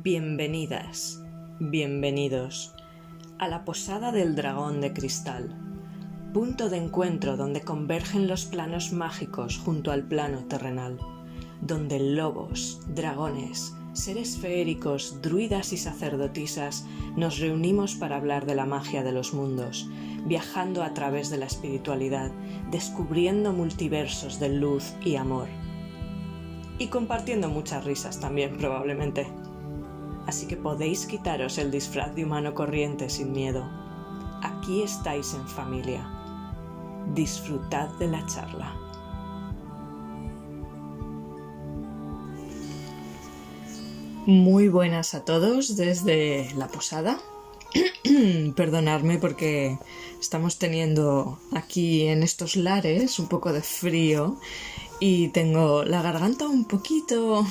Bienvenidas, bienvenidos a la Posada del Dragón de Cristal, punto de encuentro donde convergen los planos mágicos junto al plano terrenal, donde lobos, dragones, seres feéricos, druidas y sacerdotisas nos reunimos para hablar de la magia de los mundos, viajando a través de la espiritualidad, descubriendo multiversos de luz y amor. Y compartiendo muchas risas también, probablemente. Así que podéis quitaros el disfraz de humano corriente sin miedo. Aquí estáis en familia. Disfrutad de la charla. Muy buenas a todos desde la posada. Perdonadme porque estamos teniendo aquí en estos lares un poco de frío y tengo la garganta un poquito...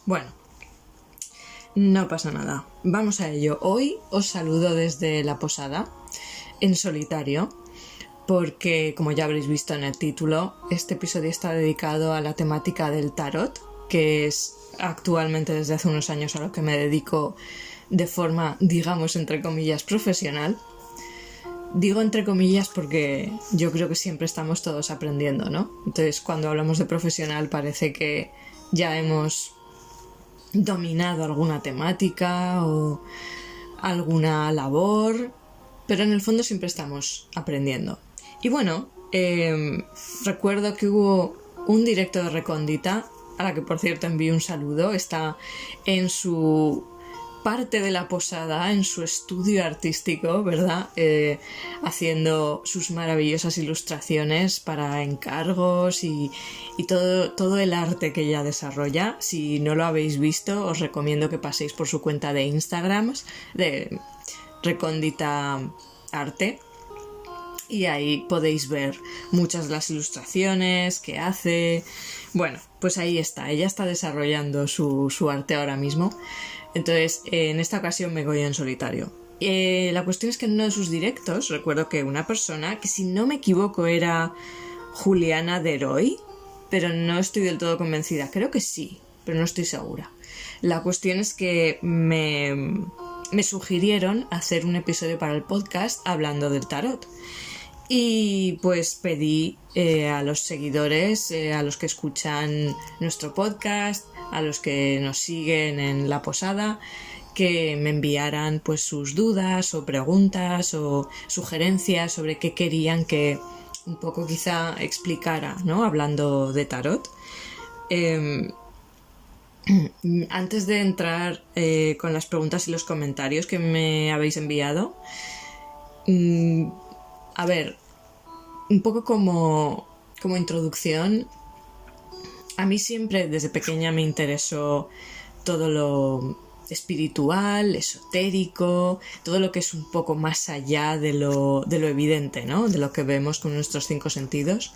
Bueno, no pasa nada. Vamos a ello. Hoy os saludo desde la posada, en solitario, porque, como ya habréis visto en el título, este episodio está dedicado a la temática del tarot, que es actualmente desde hace unos años a lo que me dedico de forma, digamos, entre comillas, profesional. Digo entre comillas porque yo creo que siempre estamos todos aprendiendo, ¿no? Entonces, cuando hablamos de profesional parece que ya hemos dominado alguna temática o alguna labor, pero en el fondo siempre estamos aprendiendo. Y bueno, recuerdo que hubo un directo de Recóndita, a la que por cierto envío un saludo. Está en su parte de la posada, en su estudio artístico, ¿verdad? Haciendo sus maravillosas ilustraciones para encargos y todo el arte que ella desarrolla. Si no lo habéis visto, os recomiendo que paséis por su cuenta de Instagram, de Recóndita Arte, y ahí podéis ver muchas de las ilustraciones que hace. Bueno, pues ahí está, ella está desarrollando su arte ahora mismo. Entonces, en esta ocasión me voy en solitario. La cuestión es que en uno de sus directos recuerdo que una persona, que si no me equivoco era Juliana Deroy, pero no estoy del todo convencida, creo que sí, pero no estoy segura. La cuestión es que me sugirieron hacer un episodio para el podcast hablando del tarot. Y pues pedí a los seguidores, a los que escuchan nuestro podcast, a los que nos siguen en la posada, que me enviaran pues sus dudas o preguntas o sugerencias sobre qué querían que un poco quizá explicara, ¿no? Hablando de tarot. Antes de entrar con las preguntas y los comentarios que me habéis enviado, a ver, un poco como introducción, a mí siempre desde pequeña me interesó todo lo espiritual, esotérico, todo lo que es un poco más allá de lo evidente, ¿no? De lo que vemos con nuestros 5 sentidos.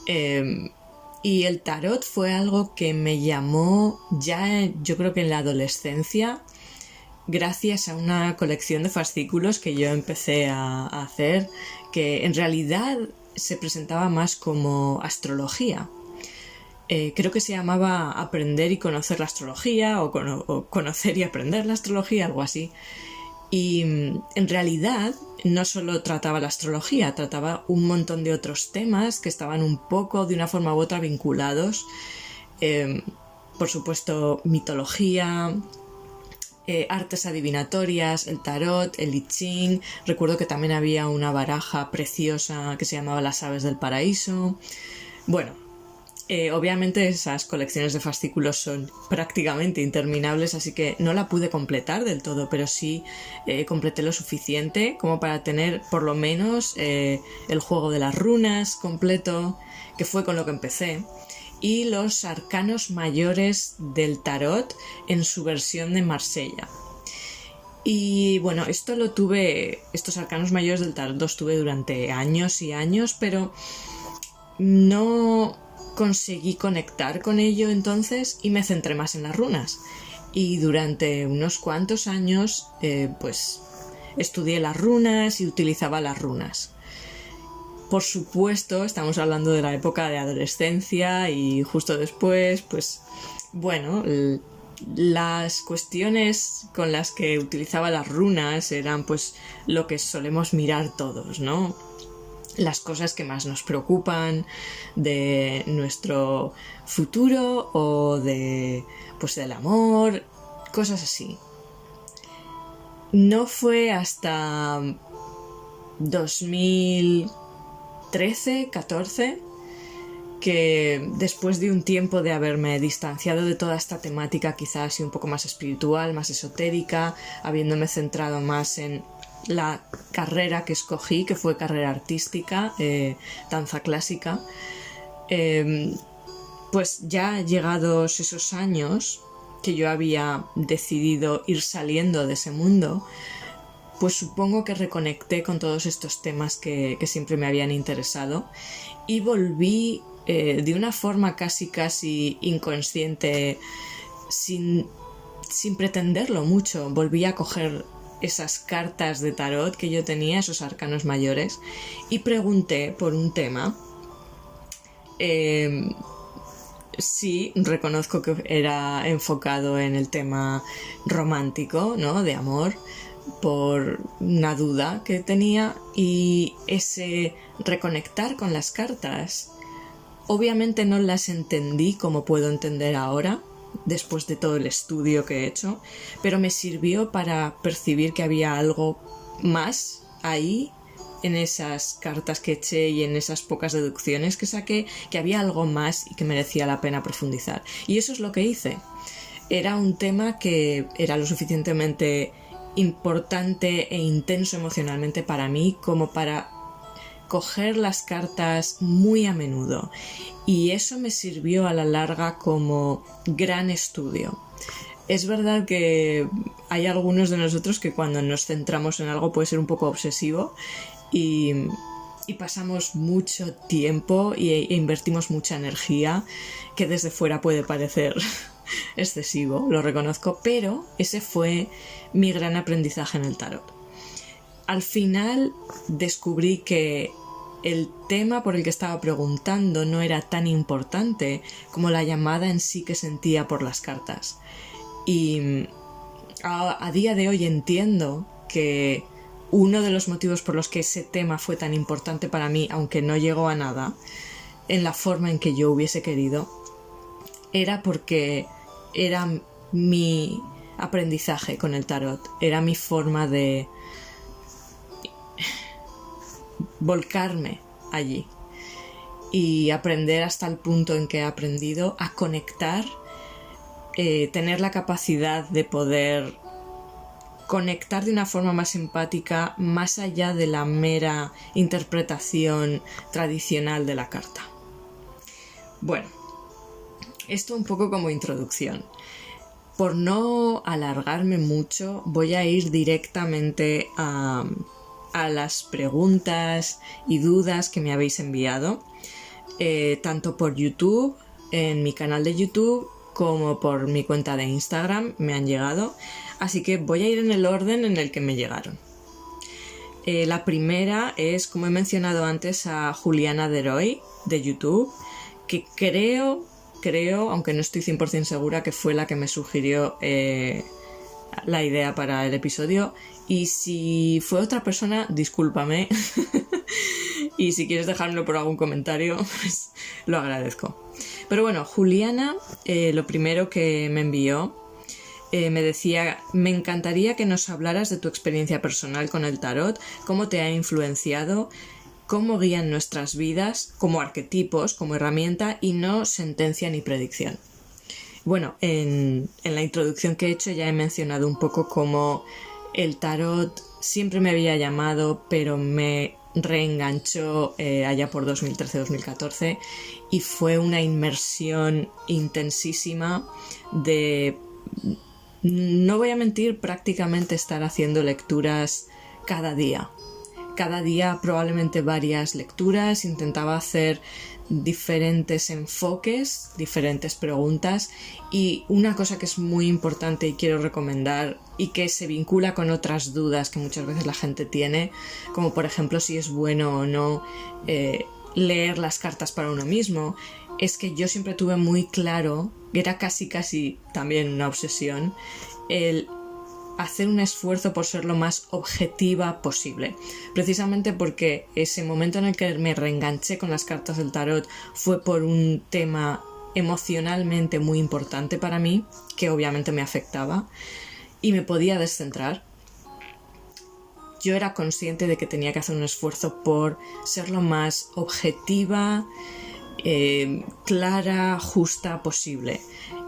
Y el tarot fue algo que me llamó ya, yo creo que en la adolescencia, gracias a una colección de fascículos que yo empecé a hacer, que en realidad se presentaba más como astrología. Creo que se llamaba Aprender y conocer la astrología o Conocer y aprender la astrología, algo así. Y en realidad no solo trataba la astrología, trataba un montón de otros temas que estaban un poco de una forma u otra vinculados. Por supuesto, mitología, artes adivinatorias, el tarot, el I Ching. Recuerdo que también había una baraja preciosa que se llamaba Las Aves del Paraíso. Bueno, obviamente esas colecciones de fascículos son prácticamente interminables, así que no la pude completar del todo, pero sí completé lo suficiente como para tener por lo menos el juego de las runas completo, que fue con lo que empecé, y los arcanos mayores del tarot en su versión de Marsella. Y bueno, estos arcanos mayores del tarot los tuve durante años y años, pero no conseguí conectar con ello entonces y me centré más en las runas. Y durante unos cuantos años pues estudié las runas y utilizaba las runas. Por supuesto, estamos hablando de la época de adolescencia y justo después pues bueno, las cuestiones con las que utilizaba las runas eran pues lo que solemos mirar todos, ¿no? Las cosas que más nos preocupan de nuestro futuro o de pues del amor, cosas así. No fue hasta 2013-14 que después de un tiempo de haberme distanciado de toda esta temática quizás un poco más espiritual, más esotérica, habiéndome centrado más en la carrera que escogí, que fue carrera artística, danza clásica, pues ya llegados esos años que yo había decidido ir saliendo de ese mundo, pues supongo que reconecté con todos estos temas que siempre me habían interesado y volví de una forma casi inconsciente, sin pretenderlo mucho. Volví a coger esas cartas de tarot que yo tenía, esos arcanos mayores, y pregunté por un tema. Sí, reconozco que era enfocado en el tema romántico, ¿no? De amor, por una duda que tenía, y ese reconectar con las cartas, obviamente no las entendí como puedo entender ahora, después de todo el estudio que he hecho, pero me sirvió para percibir que había algo más ahí en esas cartas que eché y en esas pocas deducciones que saqué, que había algo más y que merecía la pena profundizar. Y eso es lo que hice. Era un tema que era lo suficientemente importante e intenso emocionalmente para mí como para coger las cartas muy a menudo, y eso me sirvió a la larga como gran estudio. Es verdad que hay algunos de nosotros que cuando nos centramos en algo puede ser un poco obsesivo y pasamos mucho tiempo e invertimos mucha energía, que desde fuera puede parecer excesivo, lo reconozco, pero ese fue mi gran aprendizaje en el tarot. Al final descubrí que el tema por el que estaba preguntando no era tan importante como la llamada en sí que sentía por las cartas. Y a día de hoy entiendo que uno de los motivos por los que ese tema fue tan importante para mí, aunque no llegó a nada, en la forma en que yo hubiese querido, era porque era mi aprendizaje con el tarot, era mi forma de volcarme allí y aprender hasta el punto en que he aprendido a conectar, tener la capacidad de poder conectar de una forma más empática, más allá de la mera interpretación tradicional de la carta. Bueno, esto un poco como introducción. Por no alargarme mucho, voy a ir directamente a las preguntas y dudas que me habéis enviado, tanto por YouTube, en mi canal de YouTube, como por mi cuenta de Instagram me han llegado, así que voy a ir en el orden en el que me llegaron. La primera es, como he mencionado antes, a Juliana Deroy de YouTube, que creo, aunque no estoy 100% segura, que fue la que me sugirió la idea para el episodio. Y si fue otra persona, discúlpame. Y si quieres dejármelo por algún comentario, pues lo agradezco. Pero bueno, Juliana, lo primero que me envió, me decía: me encantaría que nos hablaras de tu experiencia personal con el tarot, cómo te ha influenciado, cómo guían nuestras vidas, como arquetipos, como herramienta y no sentencia ni predicción. Bueno, en la introducción que he hecho ya he mencionado un poco cómo el tarot siempre me había llamado, pero me reenganchó allá por 2013-2014 y fue una inmersión intensísima de, no voy a mentir, prácticamente estar haciendo lecturas cada día. Cada día probablemente varias lecturas, intentaba hacer diferentes enfoques, diferentes preguntas, y una cosa que es muy importante y quiero recomendar y que se vincula con otras dudas que muchas veces la gente tiene, como por ejemplo si es bueno o no leer las cartas para uno mismo, es que yo siempre tuve muy claro, era casi también una obsesión, el hacer un esfuerzo por ser lo más objetiva posible. Precisamente porque ese momento en el que me reenganché con las cartas del tarot fue por un tema emocionalmente muy importante para mí, que obviamente me afectaba y me podía descentrar. Yo era consciente de que tenía que hacer un esfuerzo por ser lo más objetiva, clara, justa posible.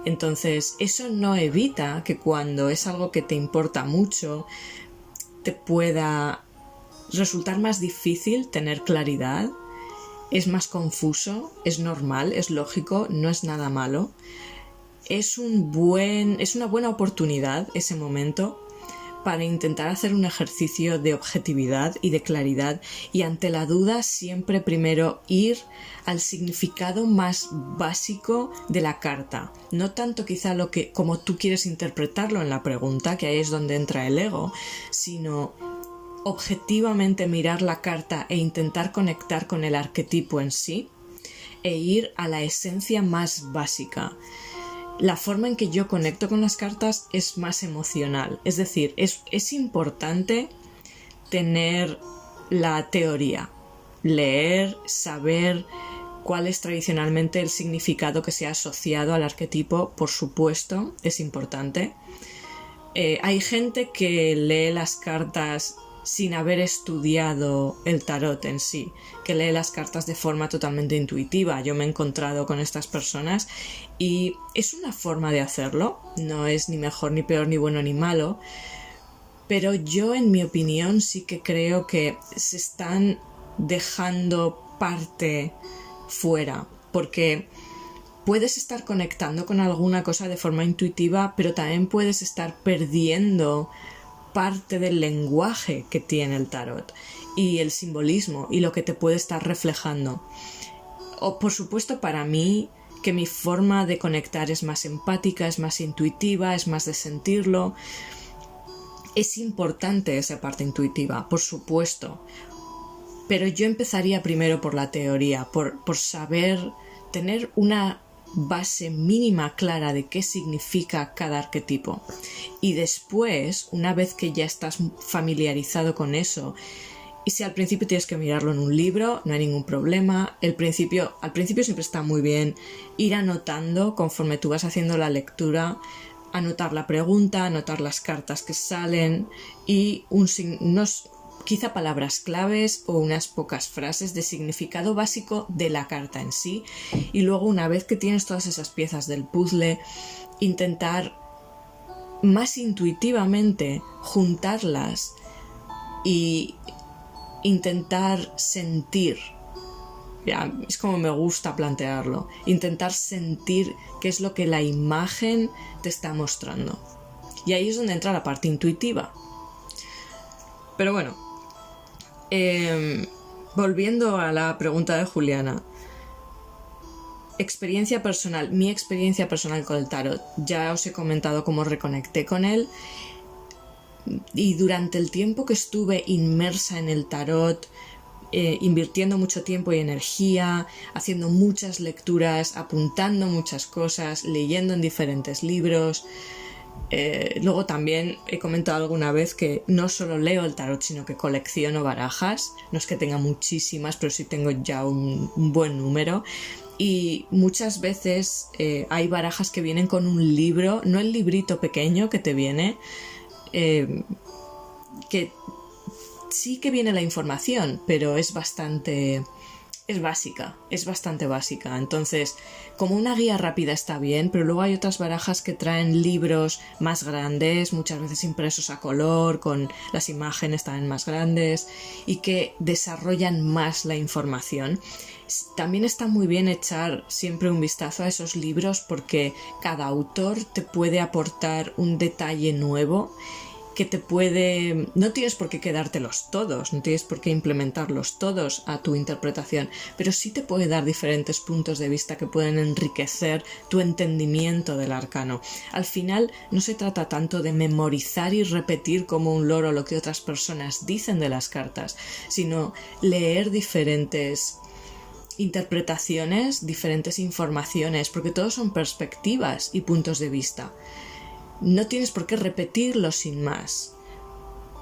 Entonces, eso no evita que cuando es algo que te importa mucho, te pueda resultar más difícil tener claridad. Es más confuso, es normal, es lógico, no es nada malo. Es una buena oportunidad ese momento para intentar hacer un ejercicio de objetividad y de claridad, y ante la duda siempre primero ir al significado más básico de la carta, no tanto quizá como tú quieres interpretarlo en la pregunta, que ahí es donde entra el ego, sino objetivamente mirar la carta e intentar conectar con el arquetipo en sí e ir a la esencia más básica. La forma en que yo conecto con las cartas es más emocional, es decir, es importante tener la teoría, leer, saber cuál es tradicionalmente el significado que se ha asociado al arquetipo, por supuesto, es importante. Hay gente que lee las cartas sin haber estudiado el tarot en sí, que lee las cartas de forma totalmente intuitiva. Yo me he encontrado con estas personas y es una forma de hacerlo, no es ni mejor ni peor ni bueno ni malo, pero yo en mi opinión sí que creo que se están dejando parte fuera, porque puedes estar conectando con alguna cosa de forma intuitiva, pero también puedes estar perdiendo parte del lenguaje que tiene el tarot y el simbolismo y lo que te puede estar reflejando. O por supuesto, para mí, que mi forma de conectar es más empática, es más intuitiva, es más de sentirlo. Es importante esa parte intuitiva, por supuesto, pero yo empezaría primero por la teoría, por saber, tener una base mínima clara de qué significa cada arquetipo, y después, una vez que ya estás familiarizado con eso, y si al principio tienes que mirarlo en un libro, no hay ningún problema. Al principio siempre está muy bien ir anotando conforme tú vas haciendo la lectura, anotar la pregunta, anotar las cartas que salen y unos quizá palabras claves o unas pocas frases de significado básico de la carta en sí, y luego, una vez que tienes todas esas piezas del puzzle, intentar más intuitivamente juntarlas y intentar sentir. Ya, es como me gusta plantearlo, intentar sentir qué es lo que la imagen te está mostrando, y ahí es donde entra la parte intuitiva. Pero bueno, volviendo a la pregunta de Juliana, experiencia personal, mi experiencia personal con el tarot, ya os he comentado cómo reconecté con él, y durante el tiempo que estuve inmersa en el tarot, invirtiendo mucho tiempo y energía, haciendo muchas lecturas, apuntando muchas cosas, leyendo en diferentes libros. Luego también he comentado alguna vez que no solo leo el tarot, sino que colecciono barajas. No es que tenga muchísimas, pero sí tengo ya un buen número. Y muchas veces hay barajas que vienen con un libro, no el librito pequeño que te viene, que sí que viene la información, pero es bastante básica. Entonces, como una guía rápida está bien, pero luego hay otras barajas que traen libros más grandes, muchas veces impresos a color, con las imágenes también más grandes, y que desarrollan más la información. También está muy bien echar siempre un vistazo a esos libros, porque cada autor te puede aportar un detalle nuevo que te puede... No tienes por qué quedártelos todos, no tienes por qué implementarlos todos a tu interpretación, pero sí te puede dar diferentes puntos de vista que pueden enriquecer tu entendimiento del arcano. Al final no se trata tanto de memorizar y repetir como un loro lo que otras personas dicen de las cartas, sino leer diferentes interpretaciones, diferentes informaciones, porque todos son perspectivas y puntos de vista. No tienes por qué repetirlo sin más,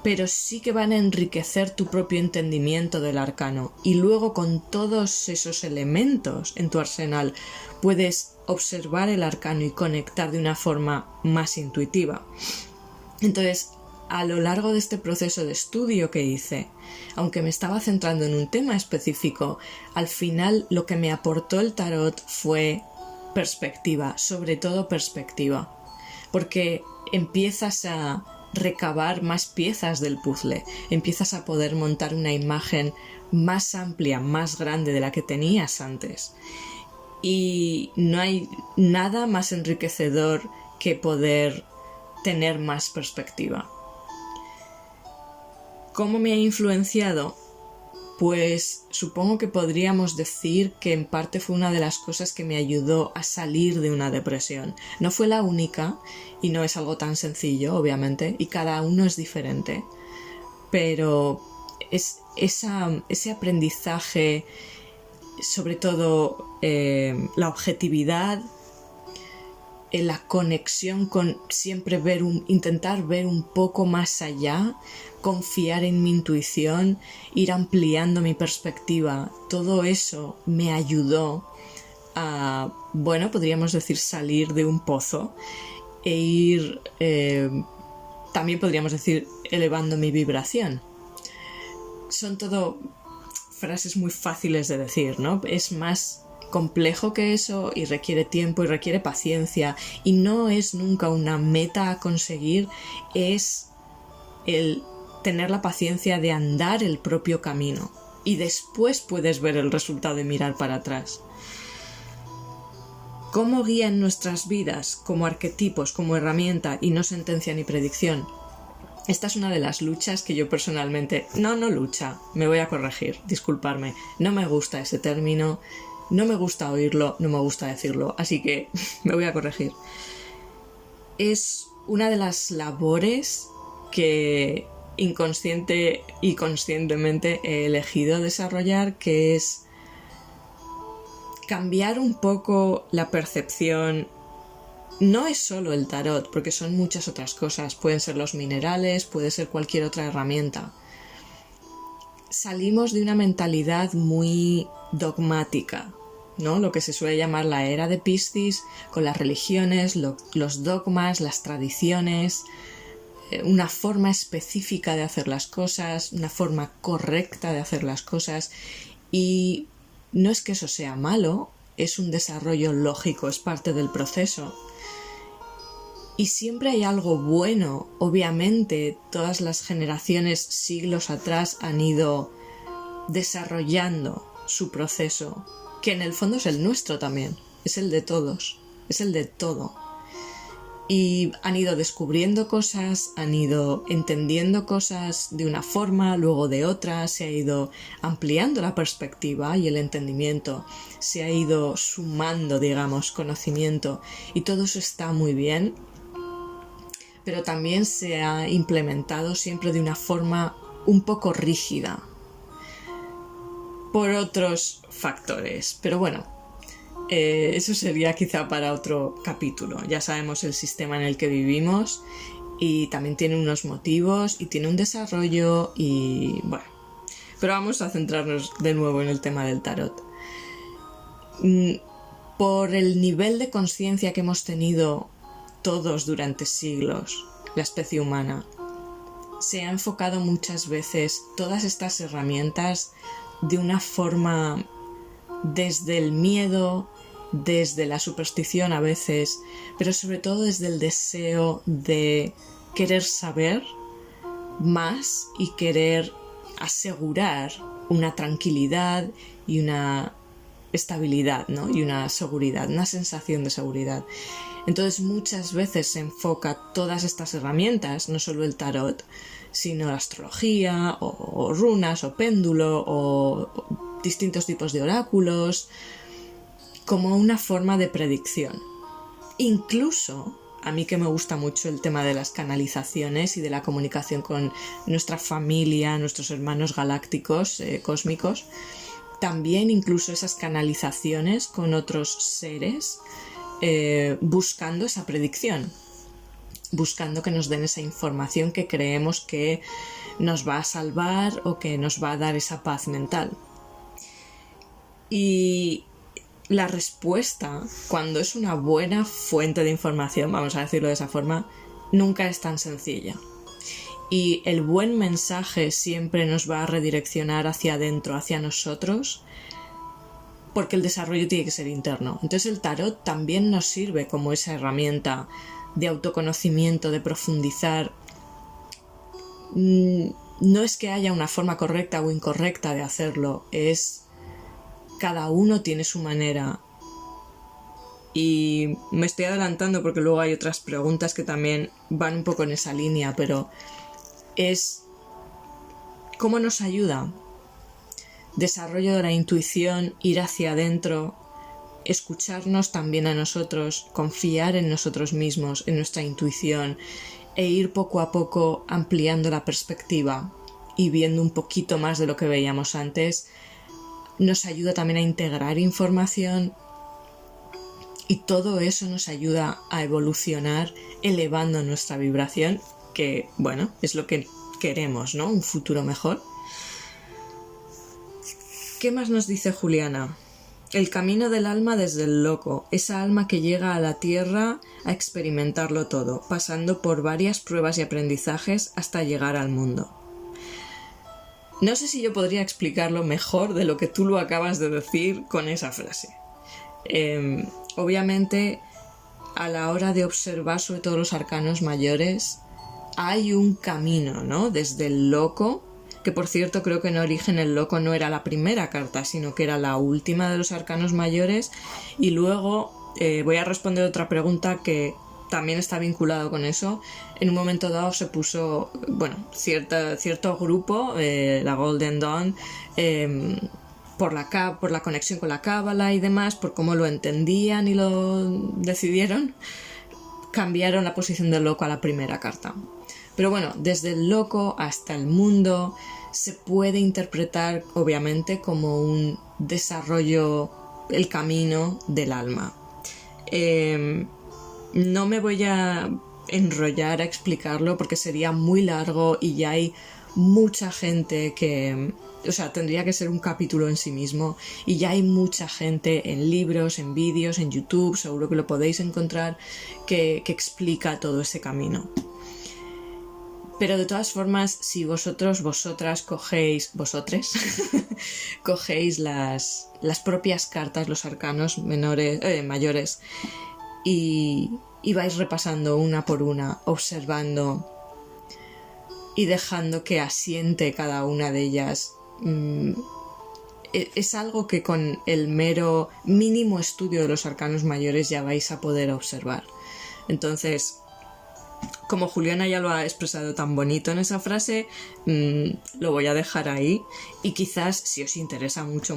pero sí que van a enriquecer tu propio entendimiento del arcano, y luego con todos esos elementos en tu arsenal puedes observar el arcano y conectar de una forma más intuitiva. Entonces, a lo largo de este proceso de estudio que hice, aunque me estaba centrando en un tema específico, al final lo que me aportó el tarot fue perspectiva, sobre todo perspectiva, porque empiezas a recabar más piezas del puzzle, empiezas a poder montar una imagen más amplia, más grande de la que tenías antes. Y no hay nada más enriquecedor que poder tener más perspectiva. ¿Cómo me ha influenciado? Pues supongo que podríamos decir que en parte fue una de las cosas que me ayudó a salir de una depresión. No fue la única y no es algo tan sencillo, obviamente, y cada uno es diferente. Pero es ese aprendizaje, sobre todo la objetividad, la conexión con siempre intentar ver un poco más allá, confiar en mi intuición, ir ampliando mi perspectiva. Todo eso me ayudó a, podríamos decir, salir de un pozo e ir, también podríamos decir, elevando mi vibración. Son todo frases muy fáciles de decir, ¿no? Es más complejo que eso y requiere tiempo y requiere paciencia, y no es nunca una meta a conseguir, es el tener la paciencia de andar el propio camino y después puedes ver el resultado y mirar para atrás. ¿Cómo guían nuestras vidas como arquetipos, como herramienta y no sentencia ni predicción? Esta es una de las luchas que yo personalmente... No lucha, me voy a corregir, disculparme. No me gusta ese término, no me gusta oírlo, no me gusta decirlo, así que me voy a corregir. Es una de las labores que inconsciente y conscientemente he elegido desarrollar, que es cambiar un poco la percepción. No es solo el tarot, porque son muchas otras cosas. Pueden ser los minerales, puede ser cualquier otra herramienta. Salimos de una mentalidad muy dogmática, ¿no? Lo que se suele llamar la era de Piscis, con las religiones, los dogmas, las tradiciones, una forma específica de hacer las cosas, una forma correcta de hacer las cosas. Y no es que eso sea malo, es un desarrollo lógico, es parte del proceso. Y siempre hay algo bueno. Obviamente, todas las generaciones, siglos atrás, han ido desarrollando su proceso, que en el fondo es el nuestro también, es el de todos, es el de todo. Y han ido descubriendo cosas, han ido entendiendo cosas de una forma, luego de otra, se ha ido ampliando la perspectiva y el entendimiento, se ha ido sumando, digamos, conocimiento, y todo eso está muy bien, pero también se ha implementado siempre de una forma un poco rígida por otros factores. Pero bueno, eso sería quizá para otro capítulo. Ya sabemos el sistema en el que vivimos y también tiene unos motivos y tiene un desarrollo y bueno. Pero vamos a centrarnos de nuevo en el tema del tarot. Por el nivel de conciencia que hemos tenido todos durante siglos, la especie humana, se ha enfocado muchas veces todas estas herramientas de una forma desde el miedo, desde la superstición a veces, pero sobre todo desde el deseo de querer saber más y querer asegurar una tranquilidad y una estabilidad, ¿no? Y una seguridad, una sensación de seguridad. Entonces muchas veces se enfoca todas estas herramientas, no solo el tarot, sino la astrología, o runas, o péndulo, o distintos tipos de oráculos, como una forma de predicción. Incluso, a mí que me gusta mucho el tema de las canalizaciones y de la comunicación con nuestra familia, nuestros hermanos galácticos, cósmicos, también incluso esas canalizaciones con otros seres, buscando esa predicción, buscando que nos den esa información que creemos que nos va a salvar o que nos va a dar esa paz mental. Y la respuesta, cuando es una buena fuente de información, vamos a decirlo de esa forma, nunca es tan sencilla. Y el buen mensaje siempre nos va a redireccionar hacia adentro, hacia nosotros, porque el desarrollo tiene que ser interno. Entonces el tarot también nos sirve como esa herramienta de autoconocimiento, de profundizar. No es que haya una forma correcta o incorrecta de hacerlo, es cada uno tiene su manera. Y me estoy adelantando porque luego hay otras preguntas que también van un poco en esa línea, pero es ¿cómo nos ayuda? Desarrollo de la intuición, ir hacia adentro, escucharnos también a nosotros, confiar en nosotros mismos, en nuestra intuición, e ir poco a poco ampliando la perspectiva y viendo un poquito más de lo que veíamos antes. Nos ayuda también a integrar información y todo eso nos ayuda a evolucionar elevando nuestra vibración, que bueno, es lo que queremos, ¿no? Un futuro mejor. ¿Qué más nos dice Juliana? El camino del alma desde el loco, esa alma que llega a la tierra a experimentarlo todo, pasando por varias pruebas y aprendizajes hasta llegar al mundo. No sé si yo podría explicarlo mejor de lo que tú lo acabas de decir con esa frase. Obviamente, a la hora de observar sobre todo los arcanos mayores, hay un camino, ¿no? Desde el loco, que por cierto creo que en origen el loco no era la primera carta, sino que era la última de los arcanos mayores, y luego voy a responder otra pregunta que también está vinculado con eso. En un momento dado se puso, bueno, cierto grupo, la Golden Dawn, por la conexión con la cábala y demás, por cómo lo entendían y lo decidieron, cambiaron la posición del loco a la primera carta. Pero bueno, desde el loco hasta el mundo se puede interpretar obviamente como un desarrollo, el camino del alma. No me voy a enrollar a explicarlo porque sería muy largo y ya hay mucha gente que... O sea, tendría que ser un capítulo en sí mismo, y ya hay mucha gente en libros, en vídeos, en YouTube, seguro que lo podéis encontrar, que explica todo ese camino. Pero de todas formas, si vosotras cogéis, cogéis las propias cartas, los arcanos mayores, y vais repasando una por una, observando y dejando que asiente cada una de ellas, es algo que con el mero mínimo estudio de los arcanos mayores ya vais a poder observar. Entonces, como Juliana ya lo ha expresado tan bonito en esa frase, lo voy a dejar ahí, y quizás si os interesa mucho,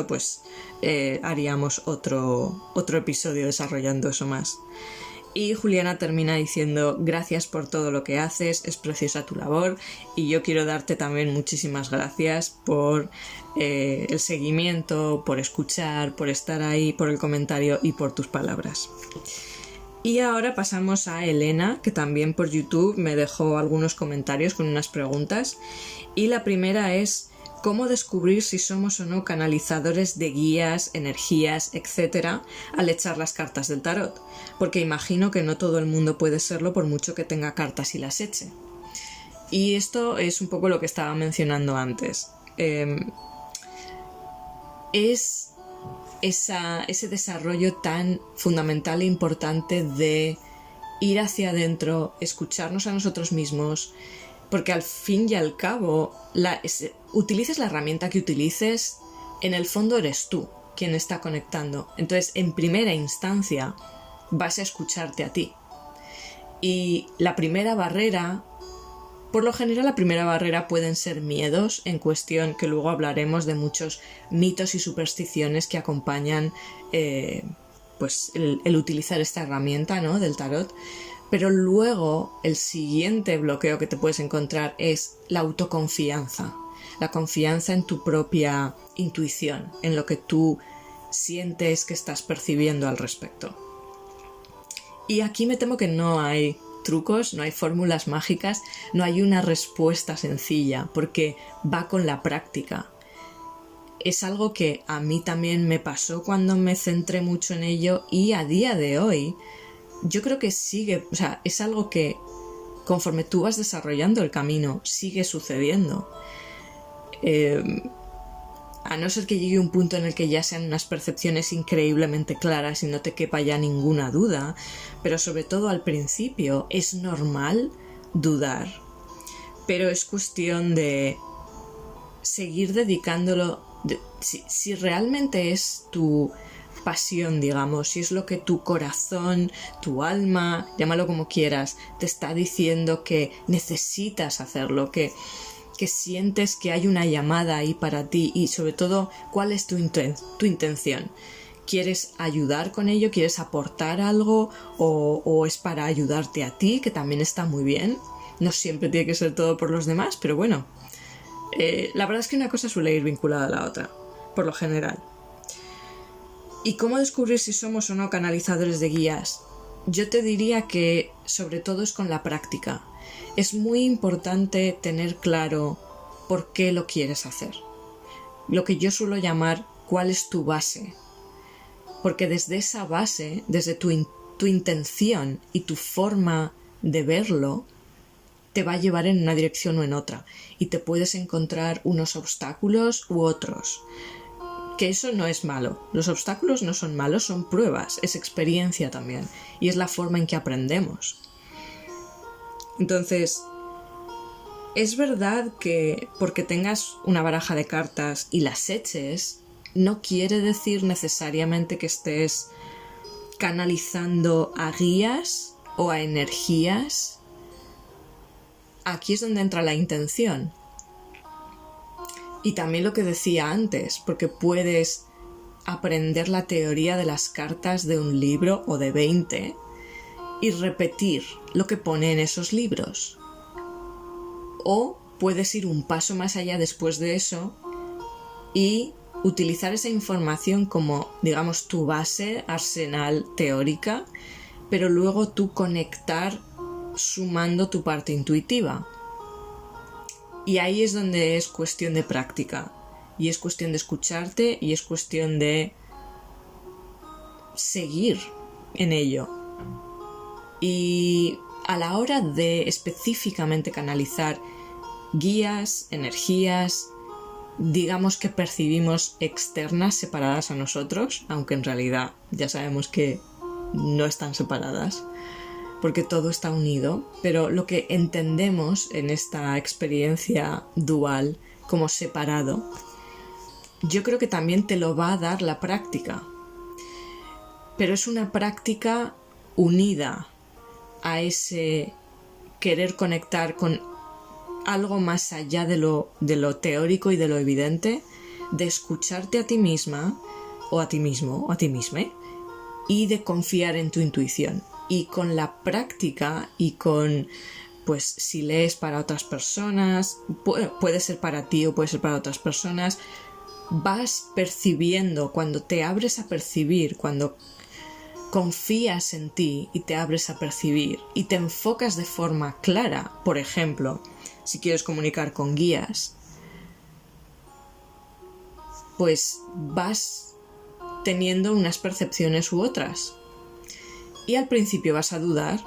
pues haríamos otro episodio desarrollando eso más. Y Juliana termina diciendo: gracias por todo lo que haces, es preciosa tu labor, y yo quiero darte también muchísimas gracias por el seguimiento, por escuchar, por estar ahí, por el comentario y por tus palabras. Y ahora pasamos a Elena, que también por YouTube me dejó algunos comentarios con unas preguntas, y la primera es: ¿cómo descubrir si somos o no canalizadores de guías, energías, etcétera, al echar las cartas del tarot? Porque imagino que no todo el mundo puede serlo por mucho que tenga cartas y las eche. Y esto es un poco lo que estaba mencionando antes. Es ese desarrollo tan fundamental e importante de ir hacia adentro, escucharnos a nosotros mismos, porque al fin y al cabo, utilices la herramienta que utilices, en el fondo eres tú quien está conectando. Entonces, en primera instancia, vas a escucharte a ti. Y la primera barrera, por lo general la primera barrera pueden ser miedos, en cuestión que luego hablaremos de muchos mitos y supersticiones que acompañan pues el utilizar esta herramienta, ¿no?, del tarot. Pero luego el siguiente bloqueo que te puedes encontrar es la autoconfianza. la confianza en tu propia intuición, en lo que tú sientes que estás percibiendo al respecto. Y aquí me temo que no hay trucos, no hay fórmulas mágicas, no hay una respuesta sencilla, porque va con la práctica. Es algo que a mí también me pasó cuando me centré mucho en ello, y a día de hoy yo creo que sigue, o sea, es algo que conforme tú vas desarrollando el camino sigue sucediendo. A no ser que llegue un punto en el que ya sean unas percepciones increíblemente claras y no te quepa ya ninguna duda, pero sobre todo al principio es normal dudar, pero es cuestión de seguir dedicándolo. Si realmente es tu pasión, digamos, si es lo que tu corazón, tu alma, llámalo como quieras, te está diciendo que necesitas hacerlo, que sientes que hay una llamada ahí para ti, y sobre todo, ¿cuál es tu intención? ¿Quieres ayudar con ello? ¿Quieres aportar algo? ¿O es para ayudarte a ti, que también está muy bien? No siempre tiene que ser todo por los demás, pero bueno. La verdad es que una cosa suele ir vinculada a la otra, por lo general. ¿Y cómo descubrir si somos o no canalizadores de guías? Yo te diría que sobre todo es con la práctica. Es muy importante tener claro por qué lo quieres hacer. Lo que yo suelo llamar cuál es tu base. Porque desde esa base, desde tu intención y tu forma de verlo, te va a llevar en una dirección o en otra. Y te puedes encontrar unos obstáculos u otros. Que eso no es malo. Los obstáculos no son malos, son pruebas, es experiencia también. Y es la forma en que aprendemos. Entonces, es verdad que porque tengas una baraja de cartas y las eches, no quiere decir necesariamente que estés canalizando a guías o a energías. Aquí es donde entra la intención. Y también lo que decía antes, porque puedes aprender la teoría de las cartas de un libro o de 20 y repetir lo que pone en esos libros. O puedes ir un paso más allá después de eso y utilizar esa información como, digamos, tu base arsenal teórica, pero luego tú conectar sumando tu parte intuitiva. Y ahí es donde es cuestión de práctica, y es cuestión de escucharte, y es cuestión de seguir en ello. Y a la hora de específicamente canalizar guías, energías, digamos que percibimos externas separadas a nosotros, aunque en realidad ya sabemos que no están separadas, porque todo está unido, pero lo que entendemos en esta experiencia dual como separado, yo creo que también te lo va a dar la práctica. Pero es una práctica unida a ese querer conectar con algo más allá de lo teórico y de lo evidente, de escucharte a ti misma o a ti mismo o a ti misma, y de confiar en tu intuición. Y con la práctica y con, pues si lees para otras personas, puede ser para ti o puede ser para otras personas, vas percibiendo, cuando te abres a percibir, cuando confías en ti y te abres a percibir y te enfocas de forma clara, por ejemplo, si quieres comunicar con guías, pues vas teniendo unas percepciones u otras. Y al principio vas a dudar,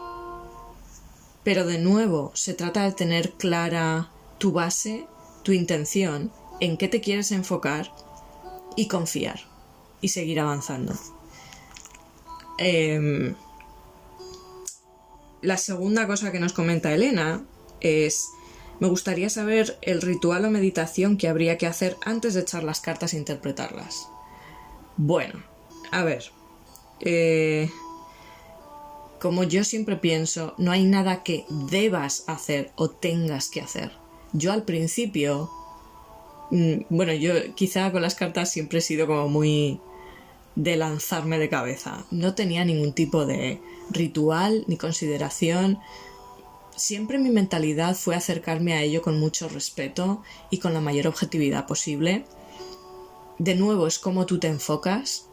pero de nuevo se trata de tener clara tu base, tu intención, en qué te quieres enfocar y confiar y seguir avanzando. La segunda cosa que nos comenta Elena es: me gustaría saber el ritual o meditación que habría que hacer antes de echar las cartas e interpretarlas. Bueno, a ver, como yo siempre pienso, no hay nada que debas hacer o tengas que hacer. Yo al principio, yo quizá con las cartas siempre he sido como muy de lanzarme de cabeza. No tenía ningún tipo de ritual ni consideración. siempre mi mentalidad fue acercarme a ello con mucho respeto y con la mayor objetividad posible. De nuevo, es como tú te enfocas.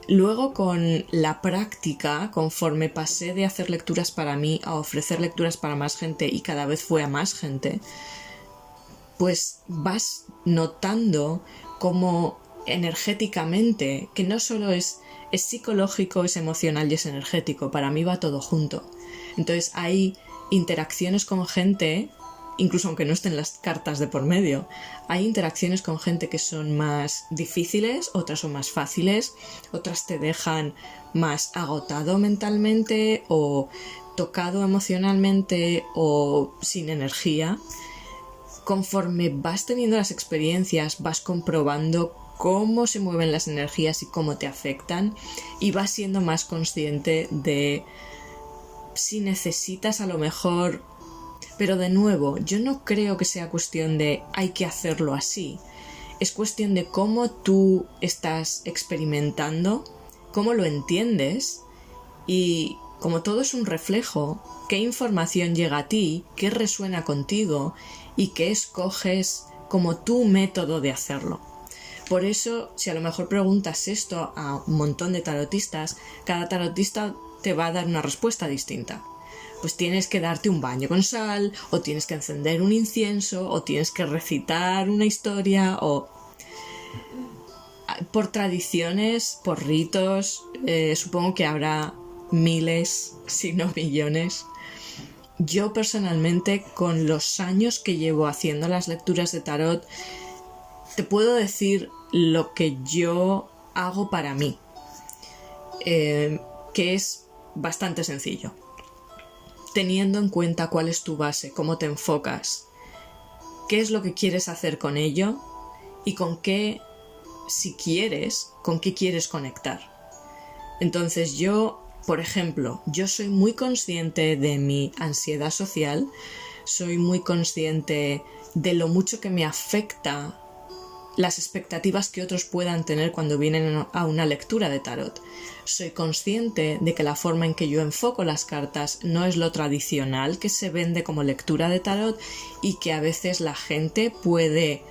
Luego, con la práctica, conforme pasé de hacer lecturas para mí a ofrecer lecturas para más gente y cada vez fue a más gente, pues vas notando cómo energéticamente, que no solo es psicológico, es emocional y es energético, para mí va todo junto. Entonces hay interacciones con gente, incluso aunque no estén las cartas de por medio, hay interacciones con gente que son más difíciles, otras son más fáciles, otras te dejan más agotado mentalmente o tocado emocionalmente o sin energía. Conforme vas teniendo las experiencias, vas comprobando cómo se mueven las energías y cómo te afectan, y vas siendo más consciente de si necesitas a lo mejor. Pero de nuevo, yo no creo que sea cuestión de hay que hacerlo así. Es cuestión de cómo tú estás experimentando, cómo lo entiendes, y como todo es un reflejo, qué información llega a ti, qué resuena contigo y qué escoges como tu método de hacerlo. Por eso, si a lo mejor preguntas esto a un montón de tarotistas, cada tarotista te va a dar una respuesta distinta. Pues tienes que darte un baño con sal, o tienes que encender un incienso, o tienes que recitar una historia, o por tradiciones, por ritos, supongo que habrá miles, si no millones. Yo personalmente, con los años que llevo haciendo las lecturas de tarot, te puedo decir lo que yo hago para mí, que es bastante sencillo. Teniendo en cuenta cuál es tu base, cómo te enfocas, qué es lo que quieres hacer con ello y con qué, si quieres, con qué quieres conectar. Entonces yo, por ejemplo, yo soy muy consciente de mi ansiedad social, soy muy consciente de lo mucho que me afecta las expectativas que otros puedan tener cuando vienen a una lectura de tarot. Soy consciente de que la forma en que yo enfoco las cartas no es lo tradicional que se vende como lectura de tarot y que a veces la gente puede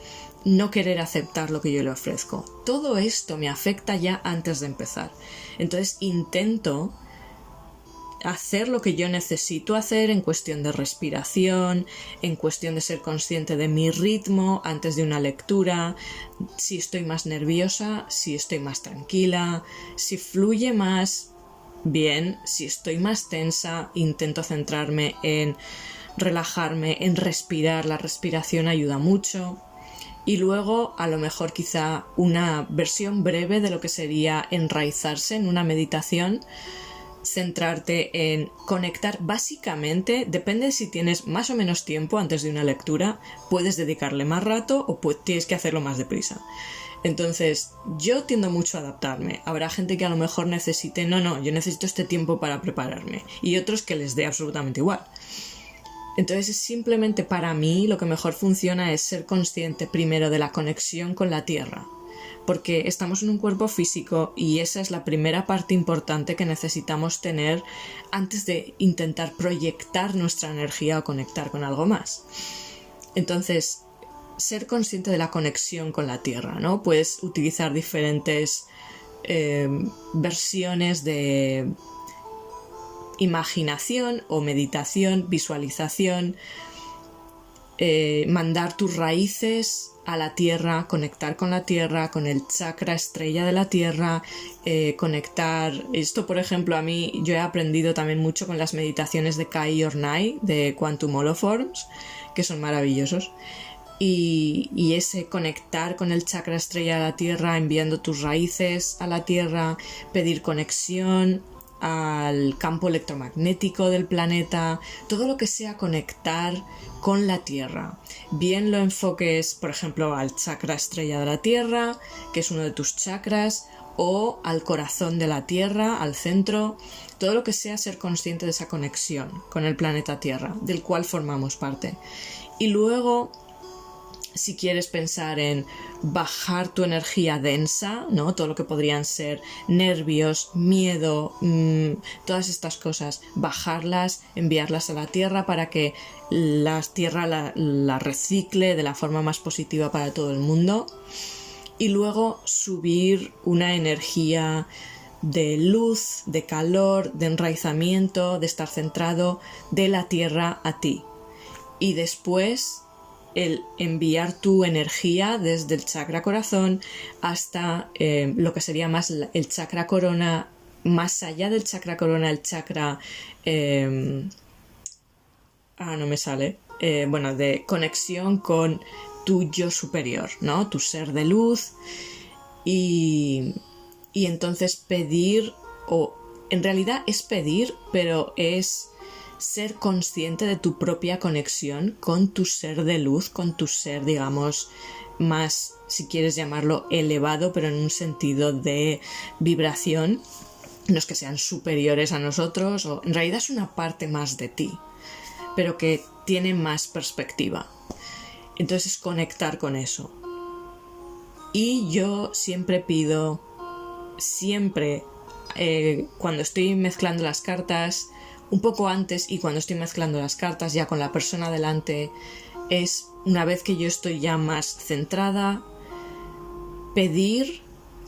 no querer aceptar lo que yo le ofrezco. Todo esto me afecta ya antes de empezar. Entonces intento hacer lo que yo necesito hacer en cuestión de respiración, en cuestión de ser consciente de mi ritmo antes de una lectura, si estoy más nerviosa, si estoy más tranquila, si fluye más bien, si estoy más tensa, intento centrarme en relajarme, en respirar. La respiración ayuda mucho. Y luego, a lo mejor quizá una versión breve de lo que sería enraizarse en una meditación, centrarte en conectar. Básicamente, depende si tienes más o menos tiempo antes de una lectura, puedes dedicarle más rato o tienes que hacerlo más deprisa. Entonces, yo tiendo mucho a adaptarme. Habrá gente que a lo mejor necesite, yo necesito este tiempo para prepararme, y otros que les dé absolutamente igual. Entonces, simplemente para mí lo que mejor funciona es ser consciente primero de la conexión con la tierra, porque estamos en un cuerpo físico y esa es la primera parte importante que necesitamos tener antes de intentar proyectar nuestra energía o conectar con algo más. Entonces, ser consciente de la conexión con la tierra, ¿no? Puedes utilizar diferentes versiones de imaginación o meditación, visualización, mandar tus raíces a la tierra, conectar con la tierra, con el chakra estrella de la tierra, conectar. Esto, por ejemplo, a mí yo he aprendido también mucho con las meditaciones de Kai Ornai, de Quantum Holoforms, que son maravillosos. Y ese conectar con el chakra estrella de la tierra, enviando tus raíces a la tierra, pedir conexión al campo electromagnético del planeta, todo lo que sea conectar con la tierra. Bien lo enfoques, por ejemplo, al chakra estrella de la tierra, que es uno de tus chakras, o al corazón de la tierra, al centro, todo lo que sea ser consciente de esa conexión con el planeta Tierra, del cual formamos parte. Y luego si quieres pensar en bajar tu energía densa, ¿no? Todo lo que podrían ser nervios, miedo, todas estas cosas, bajarlas, enviarlas a la tierra para que la tierra la recicle de la forma más positiva para todo el mundo. Y luego subir una energía de luz, de calor, de enraizamiento, de estar centrado de la tierra a ti. Y después el enviar tu energía desde el chakra corazón hasta lo que sería más el chakra corona, más allá del chakra corona, el chakra no me sale, de conexión con tu yo superior, ¿no? Tu ser de luz y entonces pedir, o en realidad es pedir, pero es ser consciente de tu propia conexión con tu ser de luz, con tu ser, digamos, más, si quieres llamarlo, elevado, pero en un sentido de vibración. No es que sean superiores a nosotros, o en realidad es una parte más de ti, pero que tiene más perspectiva. Entonces es conectar con eso. Y yo siempre pido, cuando estoy mezclando las cartas, un poco antes y cuando estoy mezclando las cartas ya con la persona delante, es una vez que yo estoy ya más centrada, pedir